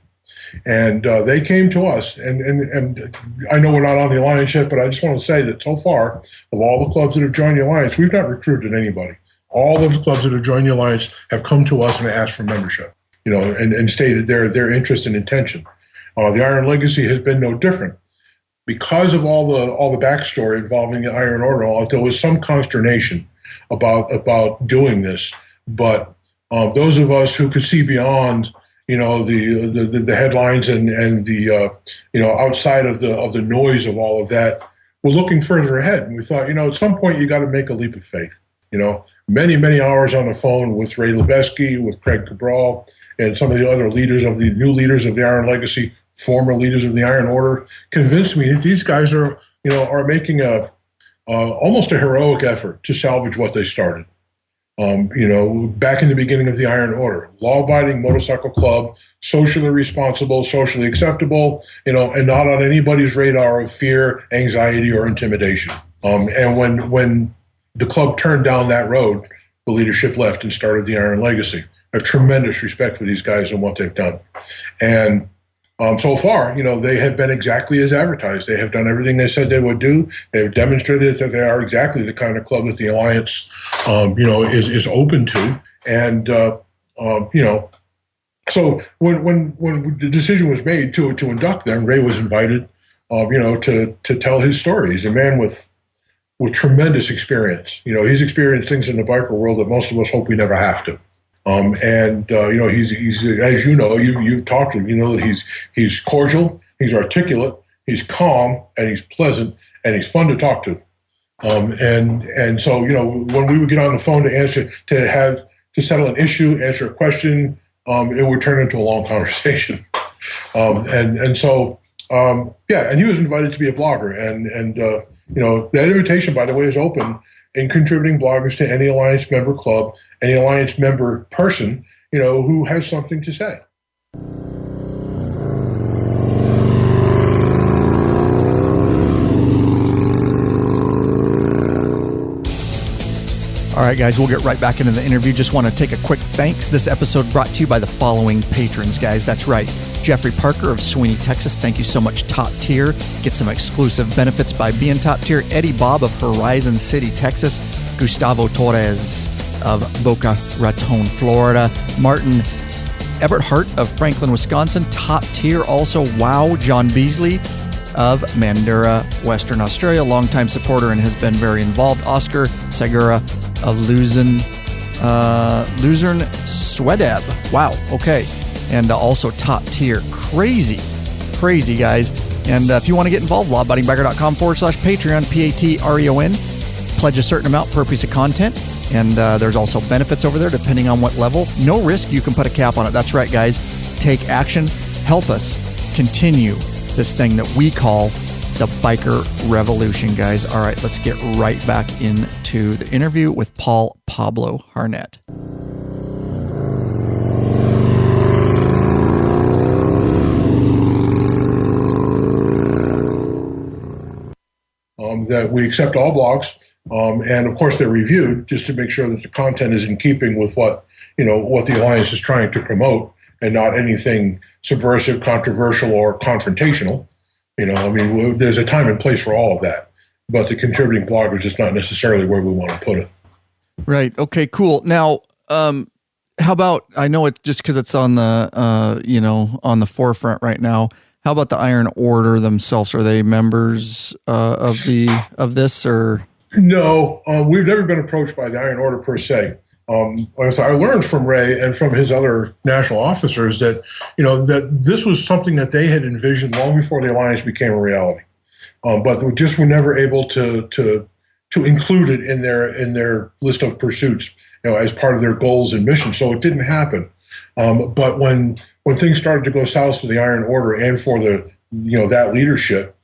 And they came to us, and I know we're not on the Alliance yet, but I just want to say that so far, of all the clubs that have joined the Alliance, we've not recruited anybody. All those clubs that have joined the Alliance have come to us and asked for membership, and stated their interest and intention. The Iron Legacy has been no different. Because of all the backstory involving the Iron Order, there was some consternation about doing this, but those of us who could see beyond the headlines and the outside of the noise of all of that, we're looking further ahead. And we thought, at some point you got to make a leap of faith. Many hours on the phone with Ray Lubeski, with Craig Cabral, and some of the other leaders of the new leaders of the Iron Legacy, former leaders of the Iron Order, convinced me that these guys are making almost a heroic effort to salvage what they started. Back in the beginning of the Iron Order, law-abiding motorcycle club, socially responsible, socially acceptable, and not on anybody's radar of fear, anxiety, or intimidation. And when the club turned down that road, the leadership left and started the Iron Legacy. I have tremendous respect for these guys and what they've done. And so far, they have been exactly as advertised. They have done everything they said they would do. They have demonstrated that they are exactly the kind of club that the Alliance, is open to. And, so when the decision was made to induct them, Ray was invited, to tell his story. He's a man with tremendous experience. He's experienced things in the biker world that most of us hope we never have to. He's as you've talked to him, that he's cordial, he's articulate, he's calm, and he's pleasant, and he's fun to talk to. And so, when we would get on the phone to settle an issue, answer a question, it would turn into a long conversation. And he was invited to be a blogger, and that invitation, by the way, is open in contributing bloggers to any Alliance member club, any Alliance member person, who has something to say. All right, guys, we'll get right back into the interview. Just want to take a quick thanks. This episode brought to you by the following patrons, guys. That's right. Jeffrey Parker of Sweeney, Texas. Thank you so much, top tier. Get some exclusive benefits by being top tier. Eddie Bob of Horizon City, Texas. Gustavo Torres of Boca Raton, Florida. Martin Everett Hart of Franklin, Wisconsin, top tier. Also, wow, John Beasley of Mandurah, Western Australia, longtime supporter and has been very involved. Oscar Segura of Luzern, Swedab. Wow, okay. And also top tier. Crazy, guys. And if you want to get involved, lawabidingbiker.com/Patreon, Patreon. Pledge a certain amount per piece of content. And there's also benefits over there depending on what level. No risk, you can put a cap on it. That's right, guys. Take action. Help us continue this thing that we call the biker revolution, guys. All right, let's get right back into the interview with Pablo Harnett. That we accept all blogs, and of course they're reviewed just to make sure that the content is in keeping with what the Alliance is trying to promote, and not anything subversive, controversial, or confrontational. There's a time and place for all of that, but the contributing bloggers is not necessarily where we want to put it. Right. Okay. Cool. Now, how about? I know it's just because it's on the on the forefront right now. How about the Iron Order themselves? Are they members of this or? No, we've never been approached by the Iron Order per se. Like I said, I learned from Ray and from his other national officers that that this was something that they had envisioned long before the Alliance became a reality, but they just were never able to include it in their list of pursuits, as part of their goals and missions. So it didn't happen. But when things started to go south for the Iron Order and for that leadership,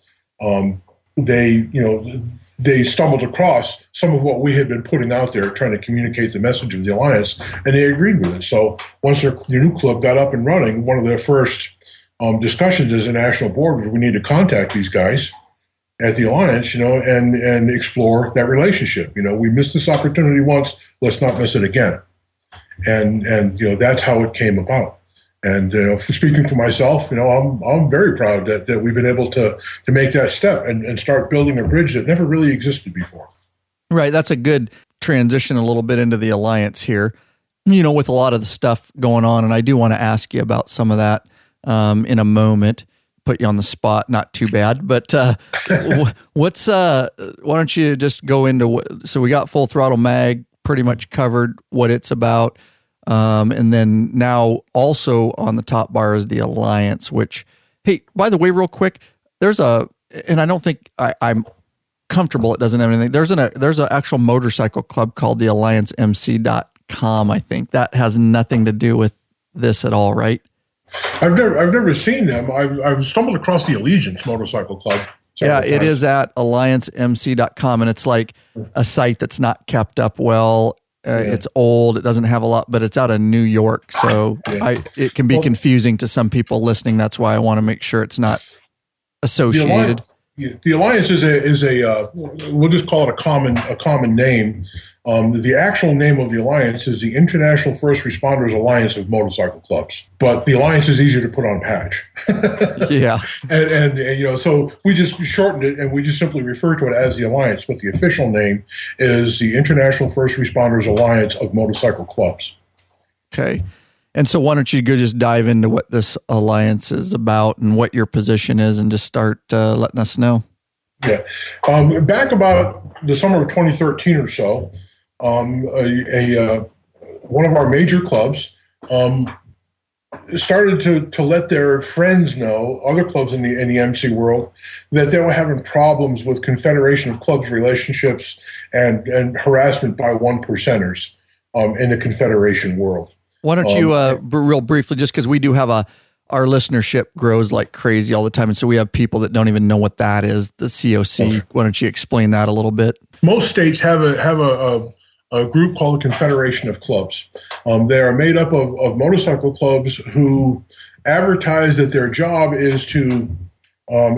they stumbled across some of what we had been putting out there, trying to communicate the message of the Alliance, and they agreed with it. So once their new club got up and running, one of their first discussions as a national board was we need to contact these guys at the Alliance, and explore that relationship. We missed this opportunity once, let's not miss it again. And that's how it came about. And for speaking for myself, I'm very proud that we've been able to make that step and start building a bridge that never really existed before. Right. That's a good transition a little bit into the Alliance here, with a lot of the stuff going on. And I do want to ask you about some of that in a moment. Put you on the spot, not too bad. But why don't you just go into so we got Full Throttle Mag pretty much covered what it's about. And then now also on the top bar is the Alliance, which, hey, by the way, real quick, and I don't think I'm comfortable. It doesn't have anything. There's an actual motorcycle club called the AllianceMC.com. I think that has nothing to do with this at all, right? I've never seen them. I've stumbled across the Allegiance Motorcycle Club. Yeah, it is at AllianceMC.com, and it's like a site that's not kept up well. It's old. It doesn't have a lot, but it's out of New York, so it can be confusing to some people listening. That's why I want to make sure it's not associated. The Alliance is a we'll just call it a common name. The actual name of the Alliance is the International First Responders Alliance of Motorcycle Clubs, but the Alliance is easier to put on a patch. Yeah, and so we just shortened it and we just simply refer to it as the Alliance, but the official name is the International First Responders Alliance of Motorcycle Clubs. Okay. And so why don't you go just dive into what this Alliance is about and what your position is and just start letting us know. Yeah. Back about the summer of 2013 or so, one of our major clubs started to let their friends know, other clubs in the MC world, that they were having problems with Confederation of Clubs relationships and harassment by one percenters in the Confederation world. Why don't you, real briefly, just because we do have our listenership grows like crazy all the time, and so we have people that don't even know what that is, the COC. Why don't you explain that a little bit? Most states have a group called the Confederation of Clubs. They are made up of motorcycle clubs who advertise that their job is to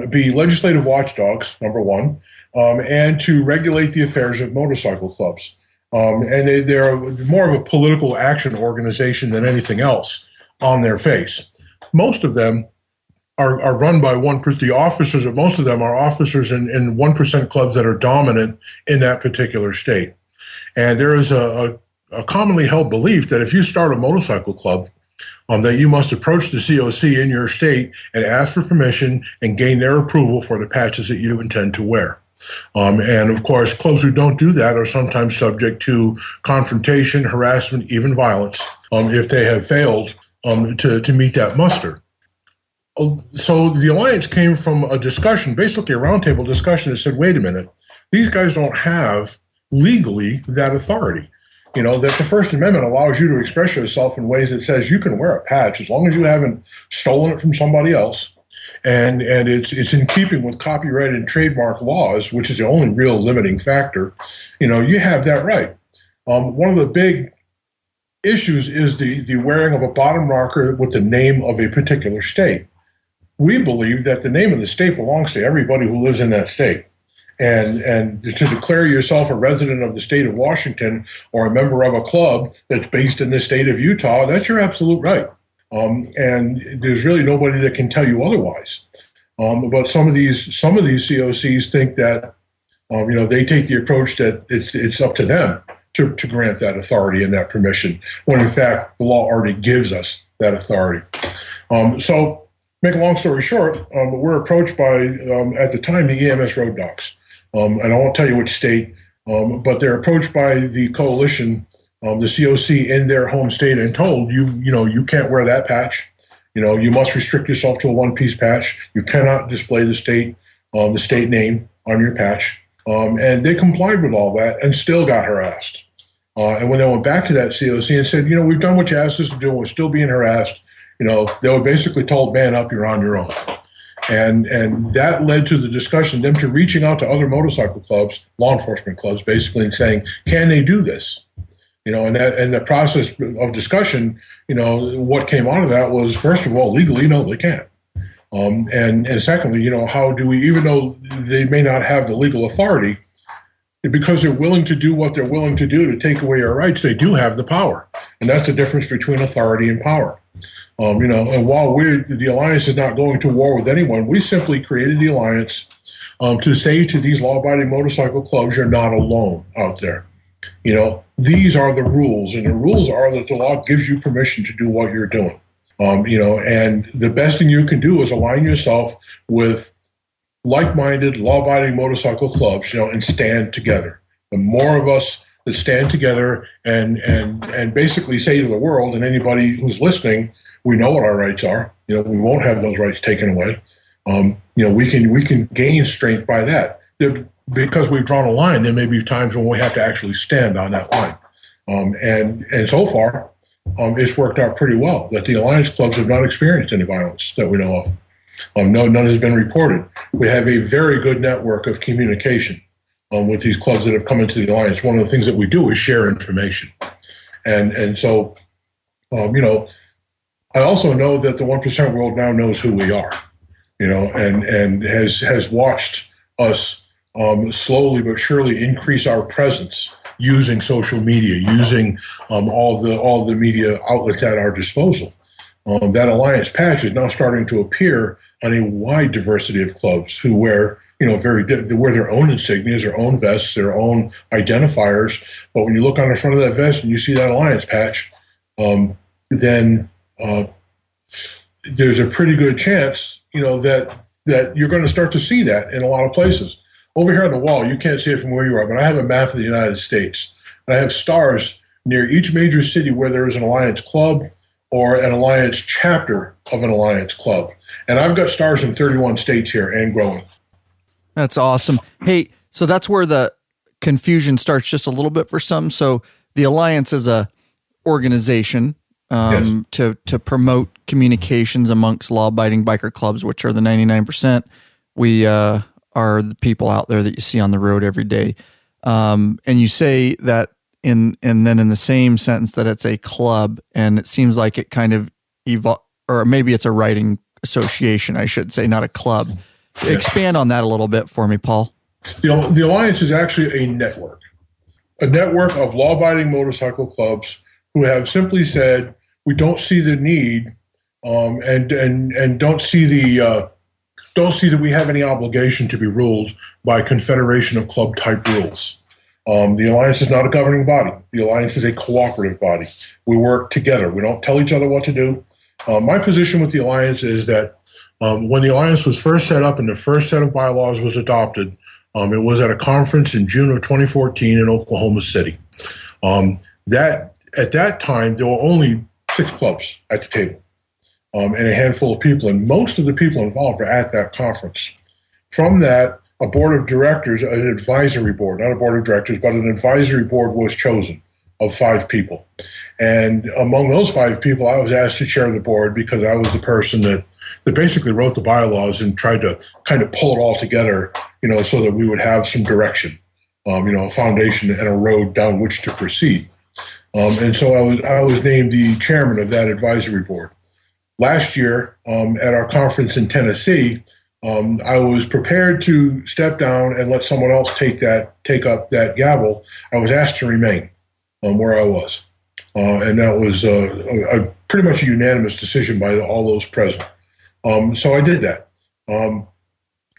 be legislative watchdogs, number one, and to regulate the affairs of motorcycle clubs. And they're more of a political action organization than anything else on their face. Most of them are run by 1%. The officers of most of them are officers in 1% clubs that are dominant in that particular state. And there is a commonly held belief that if you start a motorcycle club that you must approach the COC in your state and ask for permission and gain their approval for the patches that you intend to wear. And of course, clubs who don't do that are sometimes subject to confrontation, harassment, even violence, if they have failed to meet that muster. So the alliance came from a discussion, basically a roundtable discussion that said, wait a minute, these guys don't have legally that authority. You know, that the First Amendment allows you to express yourself in ways that says you can wear a patch as long as you haven't stolen it from somebody else. And it's in keeping with copyright and trademark laws, which is the only real limiting factor. You know, you have that right. One of the big issues is the wearing of a bottom marker with the name of a particular state. We believe that the name of the state belongs to everybody who lives in that state. And to declare yourself a resident of the state of Washington or a member of a club that's based in the state of Utah, that's your absolute right. And there's really nobody that can tell you otherwise. But some of these COCs think that, they take the approach that it's up to them to grant that authority and that permission, when in fact the law already gives us that authority. So, make a long story short, we're approached by, at the time, the EMS road docs. And I won't tell you which state, but they're approached by the coalition, the COC in their home state, and told you can't wear that patch. You must restrict yourself to a one-piece patch. You cannot display the state name on your patch. And they complied with all that and still got harassed. And when they went back to that COC and said, we've done what you asked us to do, and we're still being harassed, they were basically told, man up, you're on your own. And that led to the discussion, them to reaching out to other motorcycle clubs, law enforcement clubs, basically, and saying, can they do this? And the process of discussion, what came out of that was, first of all, legally, no, they can't. And secondly, how do we, even though they may not have the legal authority, because they're willing to do what they're willing to do to take away our rights, they do have the power. And that's the difference between authority and power. And while the Alliance is not going to war with anyone, we simply created the Alliance to say to these law-abiding motorcycle clubs, you're not alone out there. These are the rules, and the rules are that the law gives you permission to do what you're doing. And the best thing you can do is align yourself with like-minded, law-abiding motorcycle clubs, and stand together. The more of us that stand together and basically say to the world and anybody who's listening, we know what our rights are. We won't have those rights taken away. We can gain strength by that. Because we've drawn a line, there may be times when we have to actually stand on that line. And so far, it's worked out pretty well. That the Alliance clubs have not experienced any violence that we know of. None has been reported. We have a very good network of communication with these clubs that have come into the Alliance. One of the things that we do is share information. And so, I also know that the 1% world now knows who we are, and has watched us slowly but surely increase our presence using social media, using all the media outlets at our disposal. That Alliance patch is now starting to appear on a wide diversity of clubs who wear, they wear their own insignias, their own vests, their own identifiers. But when you look on the front of that vest and you see that Alliance patch, then there's a pretty good chance, that you're going to start to see that in a lot of places. Over here on the wall, you can't see it from where you are, but I have a map of the United States. And I have stars near each major city where there is an Alliance club or an Alliance chapter of an Alliance club. And I've got stars in 31 states here and growing. That's awesome. Hey, so that's where the confusion starts just a little bit for some. So the Alliance is a organization Yes. to promote communications amongst law-abiding biker clubs, which are the 99%. We are the people out there that you see on the road every day. And you say that and then in the same sentence that it's a club, and it seems like it kind of or maybe it's a writing association, I should say, not a club. Yeah. Expand on that a little bit for me, Paul. The Alliance is actually a network of law-abiding motorcycle clubs who have simply said, we don't see the need and don't see that we have any obligation to be ruled by confederation of club type rules. The Alliance is not a governing body. The Alliance is a cooperative body. We work together. We don't tell each other what to do. My position with the Alliance is that when the Alliance was first set up and the first set of bylaws was adopted, it was at a conference in June of 2014 in Oklahoma City. At that time, there were only 6 clubs at the table and a handful of people, and most of the people involved were at that conference. From that, a board of directors, an advisory board, not a board of directors, but an advisory board was chosen of 5 people. And among those 5 people, I was asked to chair the board because I was the person that basically wrote the bylaws and tried to kind of pull it all together, so that we would have some direction, a foundation and a road down which to proceed. And so I was named the chairman of that advisory board. Last year, at our conference in Tennessee, I was prepared to step down and let someone else take up that gavel. I was asked to remain where I was. And that was a pretty much a unanimous decision by all those present. So I did that.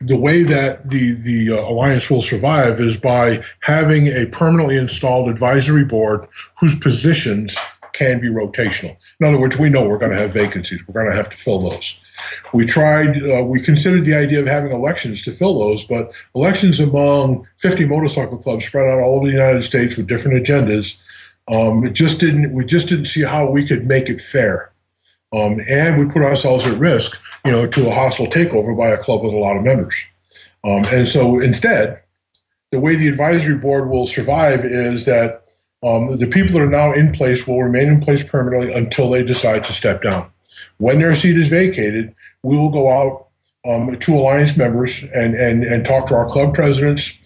The way that the Alliance will survive is by having a permanently installed advisory board whose positions can be rotational. In other words, we know we're going to have vacancies. We're going to have to fill those. We considered the idea of having elections to fill those, but elections among 50 motorcycle clubs spread out all over the United States with different agendas, we just didn't see how we could make it fair. And we put ourselves at risk, to a hostile takeover by a club with a lot of members. And so instead, the way the advisory board will survive is that the people that are now in place will remain in place permanently until they decide to step down. When their seat is vacated, we will go out to Alliance members and talk to our club presidents.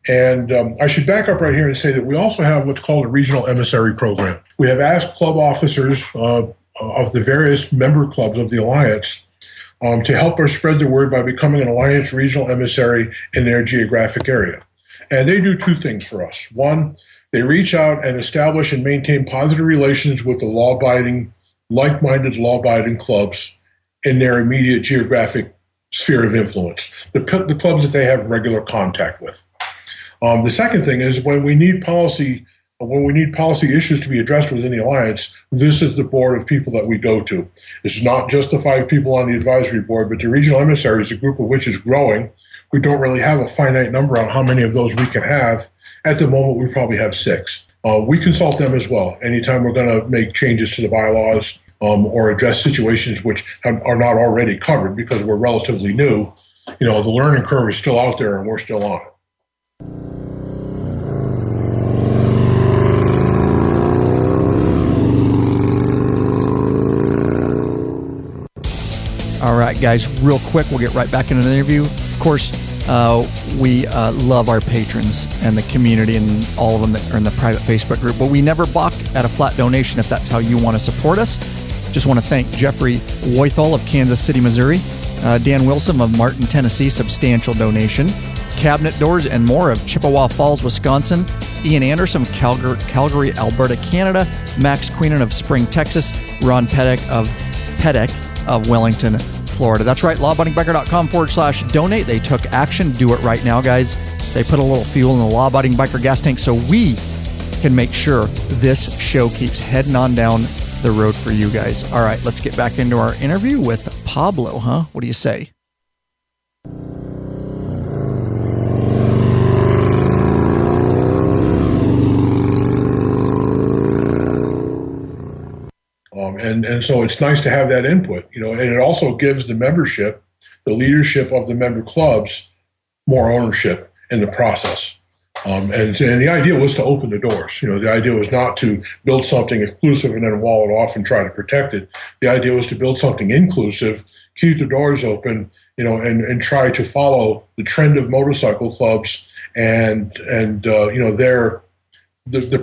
And I should back up right here and say that we also have what's called a regional emissary program. We have asked club officers of the various member clubs of the Alliance to help us spread the word by becoming an Alliance regional emissary in their geographic area. And they do 2 things for us. One, they reach out and establish and maintain positive relations with the like-minded law-abiding clubs in their immediate geographic sphere of influence, the clubs that they have regular contact with. The second thing is when we need policy issues to be addressed within the Alliance, this is the board of people that we go to. It's not just the 5 people on the advisory board, but the regional emissaries, a group of which is growing. We don't really have a finite number on how many of those we can have. At the moment, we probably have 6. We consult them as well anytime we're going to make changes to the bylaws or address situations which are not already covered because we're relatively new. The learning curve is still out there and we're still on it. All right, guys, real quick, we'll get right back into the interview. Of course, we love our patrons and the community and all of them that are in the private Facebook group, but we never balk at a flat donation if that's how you want to support us. Just want to thank Jeffrey Woithall of Kansas City, Missouri, Dan Wilson of Martin, Tennessee, substantial donation, Cabinet Doors and More of Chippewa Falls, Wisconsin, Ian Anderson of Calgary, Alberta, Canada, Max Queenan of Spring, Texas, Ron Pedek of Wellington, Florida. That's right, lawabidingbiker.com/donate. They took action. Do it right now, guys. They put a little fuel in the Law Abiding Biker gas tank so we can make sure this show keeps heading on down the road for you guys. All right, let's get back into our interview with Pablo, huh? What do you say? And so it's nice to have that input, and it also gives the membership, the leadership of the member clubs, more ownership in the process. And the idea was to open the doors. The idea was not to build something exclusive and then wall it off and try to protect it. The idea was to build something inclusive, keep the doors open, and try to follow the trend of motorcycle clubs and the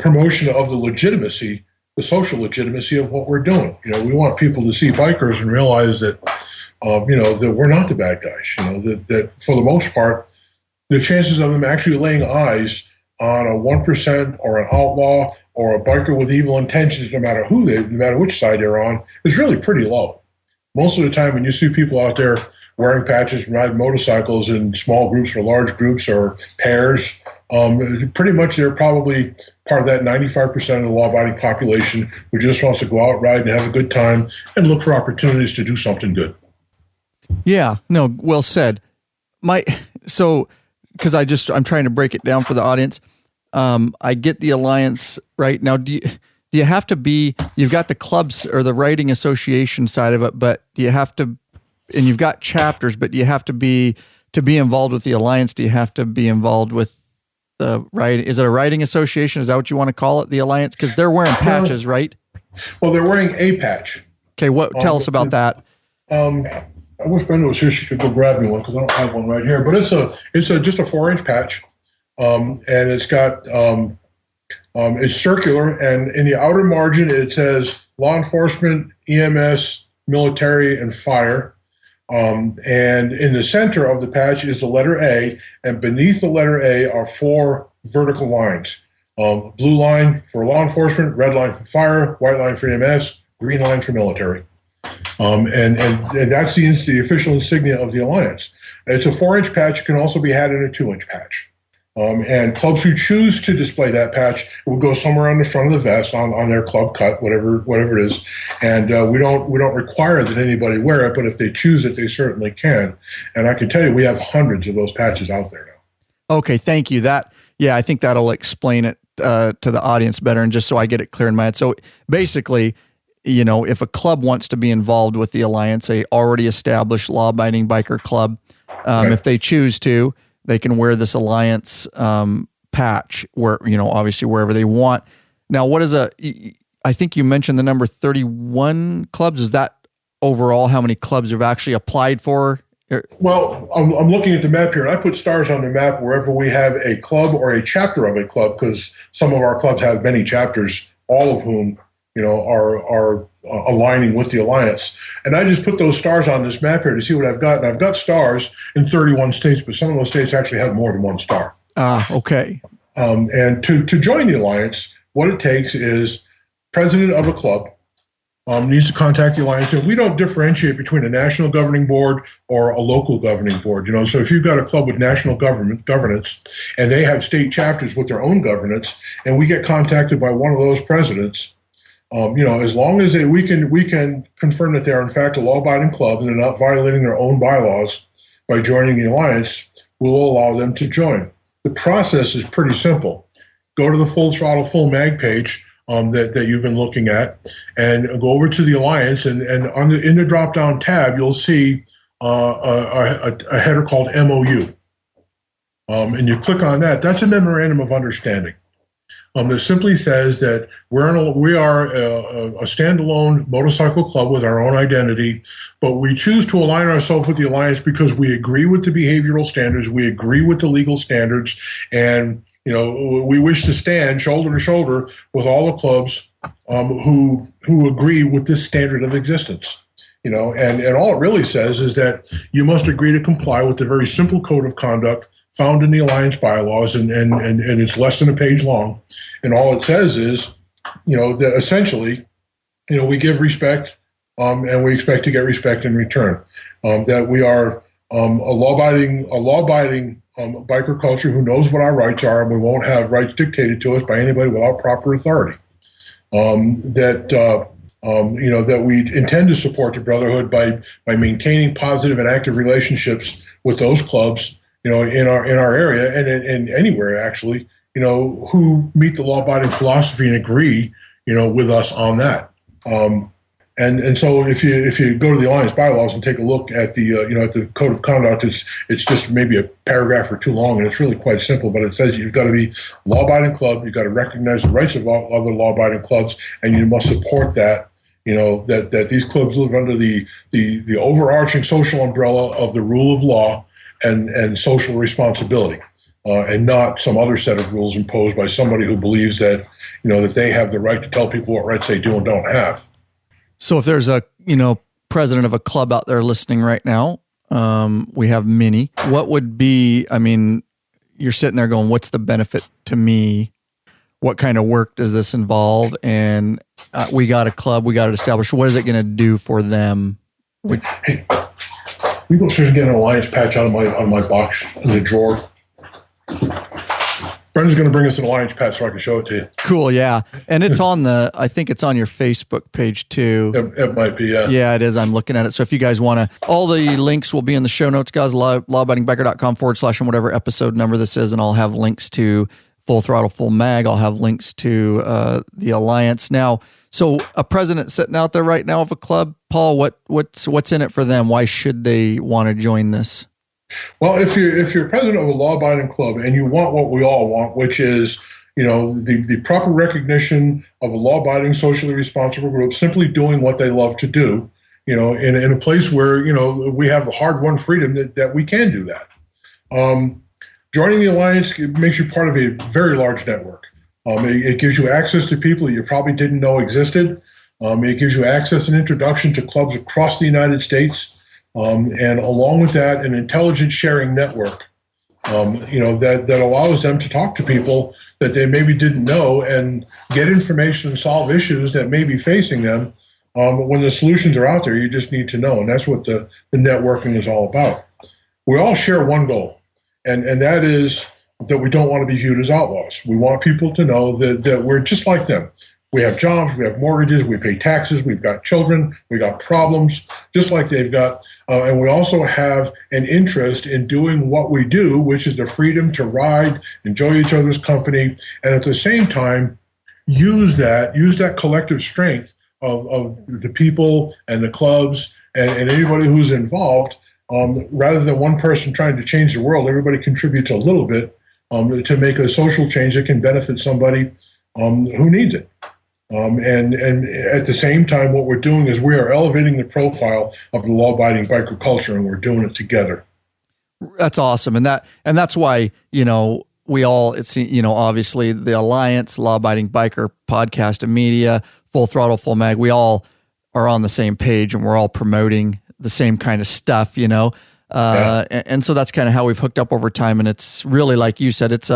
promotion of the legitimacy, the social legitimacy of what we're doing. We want people to see bikers and realize that, that we're not the bad guys. That for the most part, the chances of them actually laying eyes on a 1% or an outlaw or a biker with evil intentions, no matter which side they're on, is really pretty low. Most of the time, when you see people out there wearing patches and riding motorcycles in small groups or large groups or pairs, Pretty much they're probably part of that 95% of the law-abiding population who just wants to go out, ride, and have a good time and look for opportunities to do something good. Yeah, no, well said. Because I'm trying to break it down for the audience. I get the alliance right now. Do you have to be? You've got the clubs or the writing association side of it, but do you have to? And you've got chapters, but do you have to be involved with the alliance? Do you have to be involved with the writing? Is it a writing association? Is that what you want to call it? The alliance, because they're wearing patches, right? Well, they're wearing a patch. Okay, tell us about that. I wish Brenda was here. She could go grab me one because I don't have one right here. But it's just a 4-inch patch, and it's got it's circular, and in the outer margin it says law enforcement, EMS, military, and fire. And in the center of the patch is the letter A, and beneath the letter A are 4 vertical lines: blue line for law enforcement, red line for fire, white line for EMS, green line for military. And that's the official insignia of the Alliance. It's a 4-inch patch. It can also be had in a 2-inch patch. And clubs who choose to display that patch will go somewhere on the front of the vest on their club cut, whatever it is. And we don't require that anybody wear it, but if they choose it, they certainly can. And I can tell you, we have hundreds of those patches out there now. Okay, thank you. I think that'll explain it to the audience better, and just so I get it clear in my head. So basically, if a club wants to be involved with the Alliance, a already established law-abiding biker club, right. If they choose to, they can wear this Alliance patch where, obviously wherever they want. Now, I think you mentioned the number 31 clubs. Is that overall how many clubs have actually applied for? Well, I'm looking at the map here, and I put stars on the map wherever we have a club or a chapter of a club, because some of our clubs have many chapters, all of whom are aligning with the Alliance. And I just put those stars on this map here to see what I've got. And I've got stars in 31 states, but some of those states actually have more than one star. Okay. And to join the Alliance, what it takes is president of a club needs to contact the Alliance. And we don't differentiate between a national governing board or a local governing board. So if you've got a club with national governance and they have state chapters with their own governance, and we get contacted by one of those presidents, as long as we can confirm that they are in fact a law-abiding club and they're not violating their own bylaws by joining the Alliance, we'll allow them to join. The process is pretty simple. Go to the Full Throttle Full Mag page that you've been looking at, and go over to the Alliance, and in the drop-down tab you'll see a header called MOU, and you click on that. That's a memorandum of understanding. That simply says that we are a standalone motorcycle club with our own identity, but we choose to align ourselves with the Alliance because we agree with the behavioral standards, we agree with the legal standards, and we wish to stand shoulder to shoulder with all the clubs who agree with this standard of existence. And all it really says is that you must agree to comply with the very simple code of conduct found in the Alliance bylaws, and it's less than a page long. And all it says is, that essentially, we give respect, and we expect to get respect in return. That we are a law-abiding biker culture who knows what our rights are, and we won't have rights dictated to us by anybody without proper authority. That we intend to support the brotherhood by maintaining positive and active relationships with those clubs, in our area and anywhere actually, who meet the law-abiding philosophy and agree, with us on that. And so if you go to the Alliance bylaws and take a look at the at the code of conduct, it's just maybe a paragraph or too long, and it's really quite simple. But it says you've got to be a law-abiding club, you've got to recognize the rights of other law-abiding clubs, and you must support that. That these clubs live under the overarching social umbrella of the rule of law and social responsibility, and not some other set of rules imposed by somebody who believes that that they have the right to tell people what rights they do and don't have. So if there's a president of a club out there listening right now, we have many. What would be? I mean, you're sitting there going, "What's the benefit to me? What kind of work does this involve?" And we got a club, we got it established. What is it going to do for them? Hey, we go through and get an Alliance patch out of my box in the drawer. Brendan's going to bring us an Alliance pad so I can show it to you. Cool, yeah. And it's on I think it's on your Facebook page too. It might be, yeah. Yeah, it is. I'm looking at it. So if you guys want to, all the links will be in the show notes, guys, lawabidingbiker.com/ and whatever episode number this is. And I'll have links to Full Throttle, Full Mag. I'll have links to the Alliance. Now, so a president sitting out there right now of a club, Paul, what's in it for them? Why should they want to join this? Well, if you're president of a law-abiding club and you want what we all want, which is, the proper recognition of a law-abiding, socially responsible group simply doing what they love to do, in a place where, we have hard-won freedom that we can do that. Joining the Alliance makes you part of a very large network. It gives you access to people that you probably didn't know existed. It gives you access and introduction to clubs across the United States. And along with that, an intelligence sharing network, that allows them to talk to people that they maybe didn't know and get information and solve issues that may be facing them. When the solutions are out there, you just need to know. And that's what the networking is all about. We all share one goal, and that is that we don't want to be viewed as outlaws. We want people to know that we're just like them. We have jobs, we have mortgages, we pay taxes, we've got children, we got problems, just like they've got. And we also have an interest in doing what we do, which is the freedom to ride, enjoy each other's company, and at the same time, use that collective strength of the people and the clubs and anybody who's involved. Rather than one person trying to change the world, everybody contributes a little bit to make a social change that can benefit somebody who needs it. And at the same time, what we're doing is we are elevating the profile of the law-abiding biker culture, and we're doing it together. That's awesome, and that's why we all, it's obviously the Alliance, Law-Abiding Biker Podcast and Media, Full Throttle, Full Mag. We all are on the same page, and we're all promoting the same kind of stuff, and so that's kind of how we've hooked up over time. And it's really, like you said, it's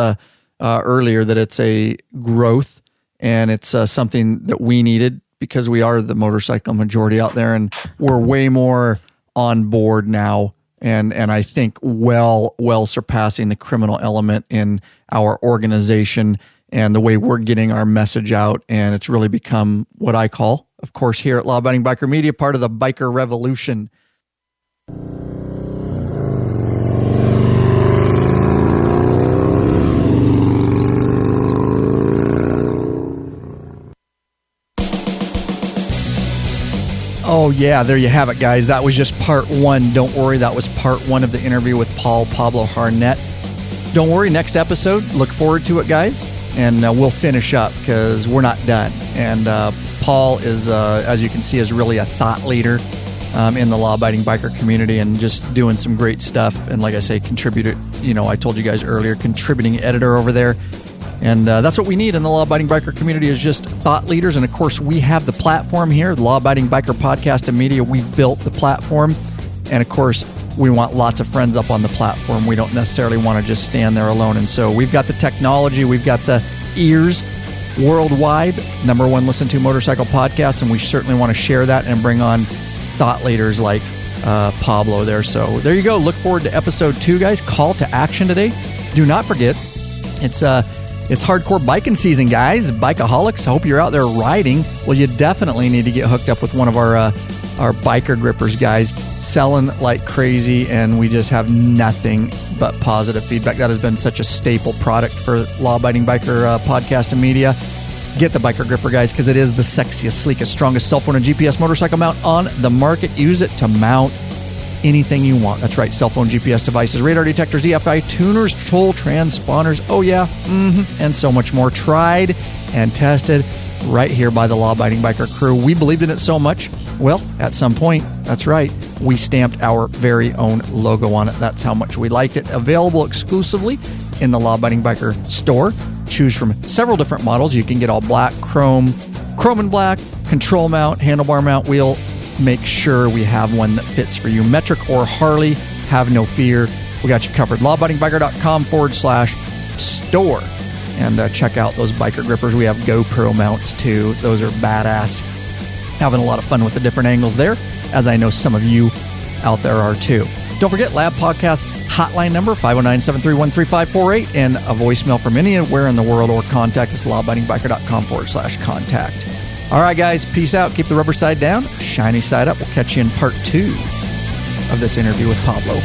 earlier, that it's a growth. And it's something that we needed because we are the motorcycle majority out there, and we're way more on board now. And I think well surpassing the criminal element in our organization and the way we're getting our message out. And it's really become what I call, of course, here at Law Abiding Biker Media, part of the biker revolution. Oh, yeah, there you have it, guys. That was just part one. Don't worry, that was part one of the interview with Pablo Harnett. Don't worry, next episode, look forward to it, guys. And we'll finish up because we're not done. And Paul is, as you can see, is really a thought leader in the law-abiding biker community and just doing some great stuff. And like I say, I told you guys earlier, contributing editor over there. And that's what we need in the law-abiding biker community, is just thought leaders. And of course, we have the platform here, the Law-Abiding Biker Podcast and Media. We've built the platform. And of course, we want lots of friends up on the platform. We don't necessarily want to just stand there alone. And so we've got the technology, we've got the ears worldwide, #1 listened to motorcycle podcast. And we certainly want to share that and bring on thought leaders like Pablo there. So there you go. Look forward to episode 2, guys. Call to action today. Do not forget, it's hardcore biking season, guys. Bikeaholics, I hope you're out there riding. Well, you definitely need to get hooked up with one of our biker grippers, guys. Selling like crazy, and we just have nothing but positive feedback. That has been such a staple product for Law-Abiding Biker Podcast and Media. Get the biker gripper, guys, because it is the sexiest, sleekest, strongest cell phone and GPS motorcycle mount on the market. Use it to mount anything you want. That's right, cell phone, GPS devices, radar detectors, EFI tuners, toll transponders, oh yeah, and so much more. Tried and tested right here by the Law-Abiding Biker crew. We believed in it so much, well, at some point, that's right, we stamped our very own logo on it. That's how much we liked it. Available exclusively in the Law-Abiding Biker store. Choose from several different models. You can get all black, chrome and black, control mount, handlebar mount, wheel. Make sure we have one that fits for you. Metric or Harley, have no fear. We got you covered. lawabidingbiker.com/store. And check out those biker grippers. We have GoPro mounts too. Those are badass. Having a lot of fun with the different angles there, as I know some of you out there are too. Don't forget, Lab Podcast hotline number, 509-731-3548, and a voicemail from anywhere in the world, or contact us at lawabidingbiker.com/contact. All right, guys, peace out. Keep the rubber side down, shiny side up. We'll catch you in part 2 of this interview with Pablo.